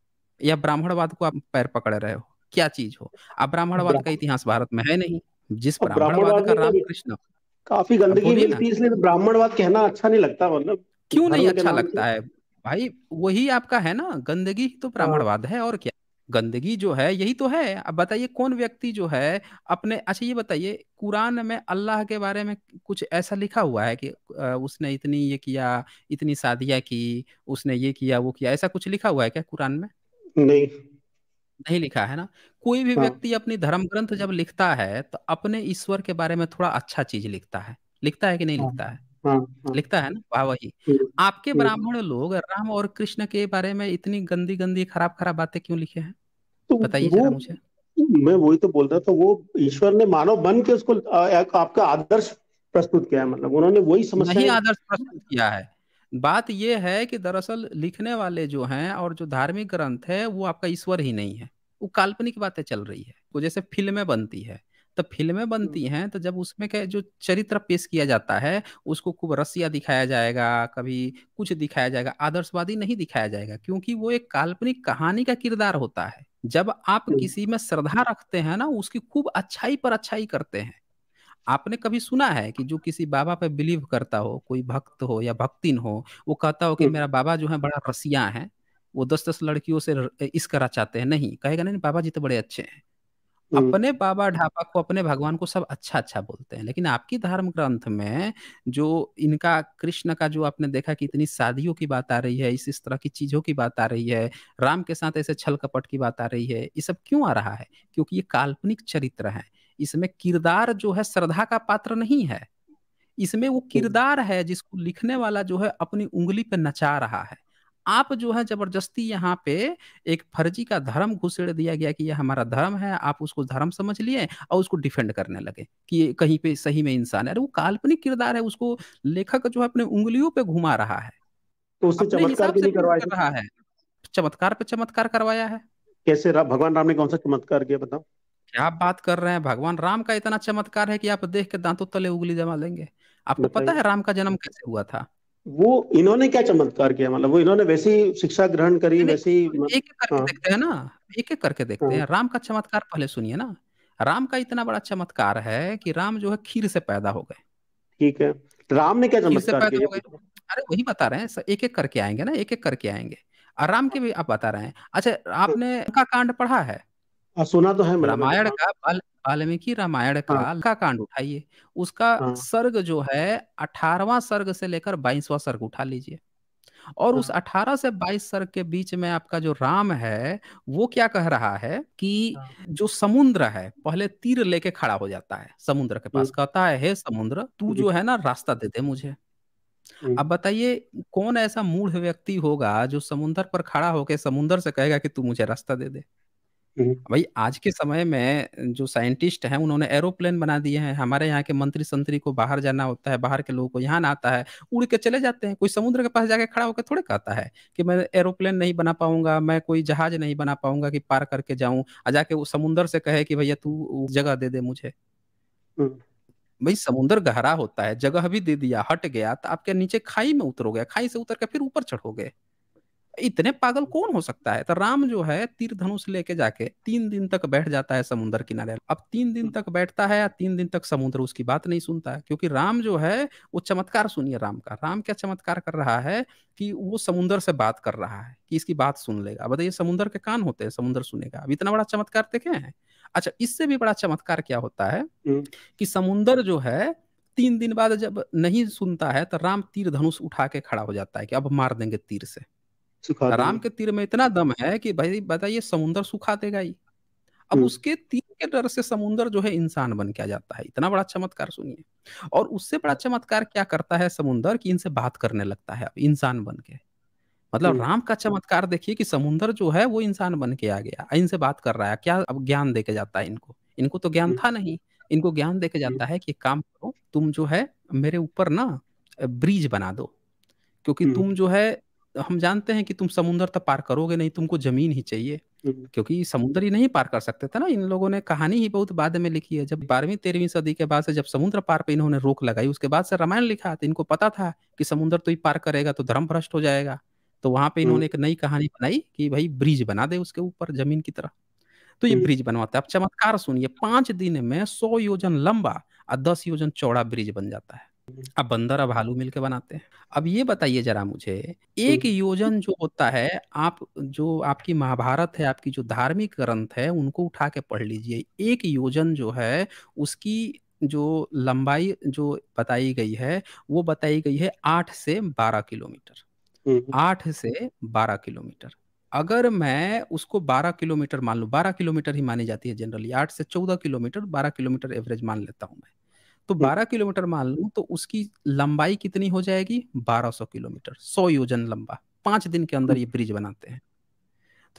या ब्राह्मणवाद को आप पैर पकड़ रहे हो, क्या चीज हो। अब अब ब्राह्मणवाद का इतिहास भारत में है नहीं। जिस अब ब्राह्मणवाद ब्राह्मणवाद का में तो रामकृष्ण, काफी अब गंदगी बोलिए ना, मिलती है, इसलिए तो ब्राह्मणवाद कहना अच्छा नहीं लगता, मतलब क्यों नहीं धर्म के अच्छा नाम से। लगता है भाई? वही आपका है ना, गंदगी ही तो हाँ। ब्राह्मणवाद है, और क्या। गंदगी जो है यही तो है। अब बताइए कौन व्यक्ति जो है अपने, अच्छा ये बताइए, कुरान में अल्लाह के बारे में कुछ ऐसा लिखा हुआ है कि उसने इतनी ये किया, इतनी शादियां की, उसने ये किया वो किया, ऐसा कुछ लिखा हुआ है क्या कुरान में? नहीं। नहीं लिखा है ना। कोई भी हाँ। व्यक्ति अपनी धर्म ग्रंथ जब लिखता है, तो अपने ईश्वर के बारे में थोड़ा अच्छा चीज लिखता है। लिखता है कि नहीं हाँ। लिखता है? हाँ। हाँ। लिखता है ना, वाह वही। हम्म, आपके हम्म। ब्राह्मण लोग राम और कृष्ण के बारे में इतनी गंदी गंदी खराब खराब बातें क्यों लिखे हैं? तो बताइए वो, जरा मुझे। मैं वही तो बोल रहा था, वो ईश्वर ने मानव बन के उसको आपका आदर्श प्रस्तुत किया है, मतलब उन्होंने वही नहीं समस्याएं। आदर्श प्रस्तुत किया है। बात यह है कि दरअसल लिखने वाले जो हैं, और जो धार्मिक ग्रंथ है, वो आपका ईश्वर ही नहीं है। वो काल्पनिक बातें चल रही है, वो जैसे फिल्में बनती है। तब फिल्में बनती हैं तो जब उसमें क्या जो चरित्र पेश किया जाता है उसको खूब रसिया दिखाया जाएगा, कभी कुछ दिखाया जाएगा, आदर्शवादी नहीं दिखाया जाएगा, क्योंकि वो एक काल्पनिक कहानी का किरदार होता है। जब आप किसी में श्रद्धा रखते हैं ना, उसकी खूब अच्छाई पर अच्छाई करते हैं। आपने कभी सुना है कि जो किसी बाबा पे बिलीव करता हो, कोई भक्त हो या भक्तिन हो, वो कहता हो कि मेरा बाबा जो है बड़ा रसिया है, वो 10-10 लड़कियों से इश्क रचाते हैं? नहीं, कहेगा नहीं बाबा जी तो बड़े अच्छे हैं। अपने बाबा ढाबा को, अपने भगवान को सब अच्छा अच्छा बोलते हैं। लेकिन आपकी धर्म ग्रंथ में जो इनका कृष्ण का जो आपने देखा कि इतनी शादियों की बात आ रही है, इस तरह की चीजों की बात आ रही है, राम के साथ ऐसे छल कपट की बात आ रही है, ये सब क्यों आ रहा है? क्योंकि ये काल्पनिक चरित्र है। इसमें किरदार जो है श्रद्धा का पात्र नहीं है। इसमें वो किरदार है जिसको लिखने वाला जो है अपनी उंगली पे नचा रहा है। आप जो है जबरदस्ती यहाँ पे एक फर्जी का धर्म घुसेड़ दिया गया कि ये हमारा धर्म है, आप उसको धर्म समझ लिए और उसको डिफेंड करने लगे कि ये कहीं पे सही में इंसान है। अरे वो काल्पनिक किरदार है, उसको लेखक जो है अपने उंगलियों पे घुमा रहा है, तो उससे अपने चमत्कार हिसाब क्यों से नहीं पेश करवाए कर थे? रहा है। चमत्कार पे चमत्कार करवाया है। कैसे भगवान राम ने कौन सा चमत्कार किया, बताओ? क्या आप बात कर रहे हैं? भगवान राम का इतना चमत्कार है कि आप देख के दांतों तले उंगली जमा लेंगे। आपको पता बताइए। है राम का जन्म कैसे हुआ था? वो इन्होंने क्या चमत्कार किया, मतलब वो इन्होंने वैसी शिक्षा ग्रहण करी, नहीं नहीं, वैसी एक एक करके हाँ। देखते हैं ना, एक एक करके देखते हाँ। हैं। राम का चमत्कार पहले सुनिए ना। राम का इतना बड़ा चमत्कार है कि राम जो है खीर से पैदा हो गए। ठीक है, राम ने क्या खीर से चमत्कार पैदा किया, ये हो गए। बताओ? अरे वही बता रहे हैं, एक एक करके आएंगे ना, एक एक करके आएंगे। और राम के भी आप बता रहे हैं। अच्छा, आपने का कांड पढ़ा है? सुना तो है मैंने, रामायण हाँ। का वाल्मीकि रामायण हाँ। का कांड उठाइए। उसका हाँ। सर्ग जो है 18वां सर्ग से लेकर 22वां सर्ग उठा लीजिए। और उस हाँ। 18 से 22 सर्ग के बीच में आपका जो राम है, वो क्या कह रहा है कि हाँ। जो समुद्र है पहले तीर लेके खड़ा हो जाता है समुद्र के पास, हम्म। कहता है हे समुद्र तू हम्म। जो है ना रास्ता दे दे मुझे। अब हम्म। बताइए कौन ऐसा मूढ़ व्यक्ति होगा जो समुद्र पर खड़ा होकर समुद्र से कहेगा कि तू मुझे रास्ता दे दे? हम्म। भाई आज के समय में जो साइंटिस्ट हैं उन्होंने एरोप्लेन बना दिए हैं। हमारे यहाँ के मंत्री संतरी को बाहर जाना होता है, बाहर के लोगों को यहाँ ना आता है, उड़ के चले जाते हैं। कोई समुद्र के पास जाके खड़ा होकर थोड़े कहता है कि मैं एरोप्लेन नहीं बना पाऊंगा, मैं कोई जहाज नहीं बना पाऊंगा कि पार करके जाऊं, और जाके वो समुद्र से कहे कि भैया तू जगह दे दे मुझे। हम्म। भाई समुद्र गहरा होता है, जगह भी दे दिया, हट गया तो आपके नीचे खाई में उतरोगे, खाई से उतर के फिर ऊपर चढ़ोगे। इतने पागल कौन हो सकता है? तो राम जो है तीर धनुष लेके जाके 3 दिन तक बैठ जाता है समुद्र किनारे। अब 3 दिन तक बैठता है या 3 दिन तक समुद्र उसकी बात नहीं सुनता है, क्योंकि राम जो है वो चमत्कार सुनिए राम का। राम क्या चमत्कार कर रहा है कि वो समुद्र से बात कर रहा है कि इसकी बात सुन लेगा। बताइए समुद्र के कान होते हैं, समुद्र सुनेगा? अब इतना बड़ा चमत्कार देखे हैं? अच्छा, इससे भी बड़ा चमत्कार क्या होता है हम्म। कि समुंदर जो है 3 दिन बाद जब नहीं सुनता है तो राम तीर धनुष उठा के खड़ा हो जाता है कि अब मार देंगे तीर से। सिखा तो राम देंगे। के तीर में इतना दम है कि भाई बताइए समुंदर सुखा देगा ही। अब हम्म। उसके तीर के डर से समुंदर जो है इंसान बन के आ जाता है। इतना बड़ा चमत्कार सुनिए। और उससे बड़ा चमत्कार क्या करता है समुंदर कि इनसे बात करने लगता है अब इंसान बन के। मतलब हम्म। राम का चमत्कार देखिए कि समुंदर जो है वो इंसान बन के आ गया, इनसे बात कर रहा है। क्या अब ज्ञान दे के जाता है इनको? इनको तो ज्ञान हम्म। था नहीं। इनको ज्ञान दे के हम्म। जाता है कि एक काम करो, तुम जो है मेरे ऊपर ना ब्रिज बना दो, क्योंकि हम्म। तुम जो है, हम जानते हैं कि तुम समुंदर तो पार करोगे नहीं, तुमको जमीन ही चाहिए। हम्म। क्योंकि समुद्र ही नहीं पार कर सकते थे ना। इन लोगों ने कहानी ही बहुत बाद में लिखी है, जब 12वीं 13वीं सदी के बाद से जब समुद्र पार पे इन्होंने रोक लगाई, उसके बाद से रामायण लिखा। तो इनको पता था कि समुद्र तो ही पार करेगा तो धर्म भ्रष्ट हो जाएगा। तो वहां पे हम्म। इन्होंने एक नई कहानी बनाई कि भाई ब्रिज बना दे उसके ऊपर जमीन की तरह। तो ये हम्म। ब्रिज बनवाता है। अब चमत्कार सुनिए, 5 दिन में 100 योजन लंबा और 10 योजन चौड़ा ब्रिज बन जाता है। अब बंदर अब भालू मिलके बनाते हैं। अब ये बताइए जरा मुझे, एक हम्म। योजन जो होता है, आप जो आपकी महाभारत है, आपकी जो धार्मिक ग्रंथ है उनको उठा के पढ़ लीजिए। एक योजन जो है उसकी जो लंबाई जो बताई गई है, वो बताई गई है 8 से 12 किलोमीटर। हम्म। 8 से 12 किलोमीटर। अगर मैं उसको 12 किलोमीटर मान लूँ, 12 किलोमीटर ही मानी जाती है जनरली, 8 से 14 किलोमीटर, 12 किलोमीटर एवरेज मान लेता हूँ मैं। तो हम्म। 12 किलोमीटर मान लूँ तो उसकी लंबाई कितनी हो जाएगी? 1200 किलोमीटर, 100 योजन लंबा। 5 दिन के अंदर हम्म। ये ब्रिज बनाते हैं।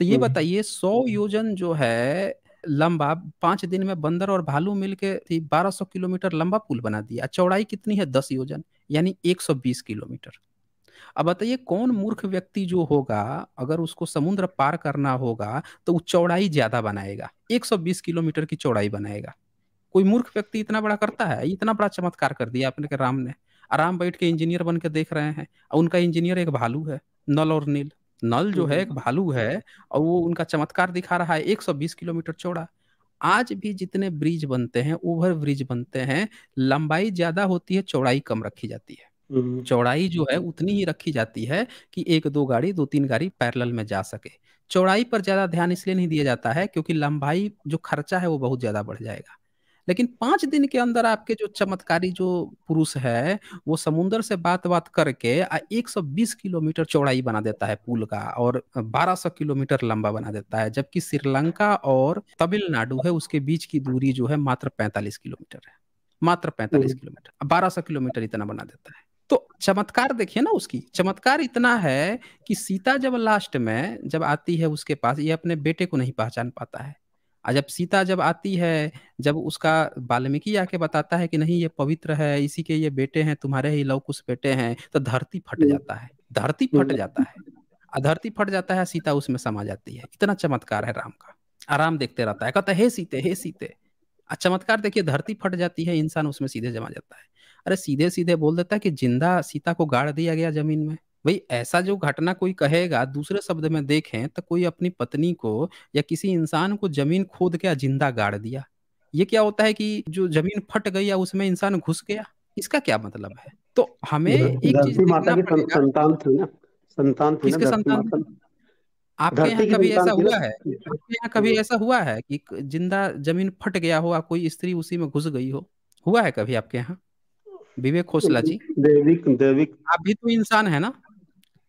तो ये हम्म। बताइए 100 योजन जो है लंबा, 5 दिन में बंदर और भालू मिलके 1200 किलोमीटर लंबा पुल बना दिया। चौड़ाई कितनी है? 10 योजन, यानी 120 किलोमीटर। अब बताइए कौन मूर्ख व्यक्ति जो होगा, अगर उसको समुद्र पार करना होगा तो वो चौड़ाई ज्यादा बनाएगा, 120 किलोमीटर की चौड़ाई बनाएगा। कोई मूर्ख व्यक्ति इतना बड़ा करता है? इतना बड़ा चमत्कार कर दिया अपने के राम ने। आराम बैठ के इंजीनियर बन के देख रहे हैं, और उनका इंजीनियर एक भालू है, नल और नील। नल जो है एक भालू है, और वो उनका चमत्कार दिखा रहा है 120 किलोमीटर चौड़ा। आज भी जितने ब्रिज बनते हैं, ओवर ब्रिज बनते हैं, लंबाई ज्यादा होती है, चौड़ाई कम रखी जाती है। चौड़ाई जो है उतनी ही रखी जाती है कि एक दो गाड़ी, दो तीन गाड़ी पैरेलल में जा सके। चौड़ाई पर ज्यादा ध्यान इसलिए नहीं दिया जाता है क्योंकि लंबाई जो खर्चा है वो बहुत ज्यादा बढ़ जाएगा। लेकिन 5 दिन के अंदर आपके जो चमत्कारी जो पुरुष है, वो समुंदर से बात बात करके 120 किलोमीटर चौड़ाई बना देता है पुल का, और 1200 किलोमीटर लंबा बना देता है, जबकि श्रीलंका और तमिलनाडु है उसके बीच की दूरी जो है मात्र 45 किलोमीटर है। मात्र 45 किलोमीटर, 1200 किलोमीटर इतना बना देता है। तो चमत्कार देखिए ना, उसकी चमत्कार इतना है कि सीता जब लास्ट में जब आती है उसके पास, ये अपने बेटे को नहीं पहचान पाता है। और जब सीता जब आती है, जब उसका वाल्मीकि आके बताता है कि नहीं ये पवित्र है, इसी के ये बेटे हैं, तुम्हारे ही लव कुश बेटे हैं, तो धरती फट जाता है, धरती फट जाता है। और धरती फट जाता है, सीता उसमें समा जाती है। इतना चमत्कार है राम का। आराम देखते रहता है, कहता है हे सीते, हे सीते। चमत्कार देखिए, धरती फट जाती है, इंसान उसमें सीधे जमा जाता है। अरे सीधे सीधे बोल देता है कि जिंदा सीता को गाड़ दिया गया जमीन में। भाई ऐसा जो घटना कोई कहेगा, दूसरे शब्द में देखें तो कोई अपनी पत्नी को या किसी इंसान को जमीन खोद के जिंदा गाड़ दिया। ये क्या होता है कि जो जमीन फट गई या उसमें इंसान घुस गया, इसका क्या मतलब है? तो हमें एक चीज धरती माता देखना की पड़ेगा। संतान थी ना, संतान थी ना किसके धरती संतान? माता। आपके यहाँ धरती की कभी संतान ऐसा थी ना। हुआ है? आपके यहाँ कभी ऐसा हुआ है कि जिंदा जमीन फट गया हो, कोई स्त्री उसी में घुस गई हो? हुआ है कभी आपके यहाँ, विवेक खोसला जी? दैविक दैविक। आप भी तो इंसान है ना।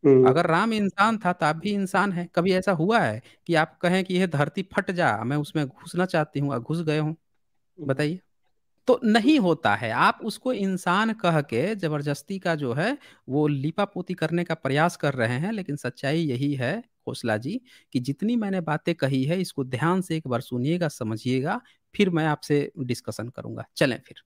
हम्म, अगर राम इंसान था तो आप भी इंसान है। कभी ऐसा हुआ है कि आप कहें कि यह धरती फट जा, मैं उसमें घुसना चाहती हूँ, और घुस गए हूँ? बताइए। तो नहीं होता है। आप उसको इंसान कह के जबरदस्ती का जो है वो लीपापोती करने का प्रयास कर रहे हैं, लेकिन सच्चाई यही है खोसला जी, कि जितनी मैंने बातें कही है इसको ध्यान से एक बार सुनिएगा, समझिएगा, फिर मैं आपसे डिस्कशन करूंगा। चलें फिर।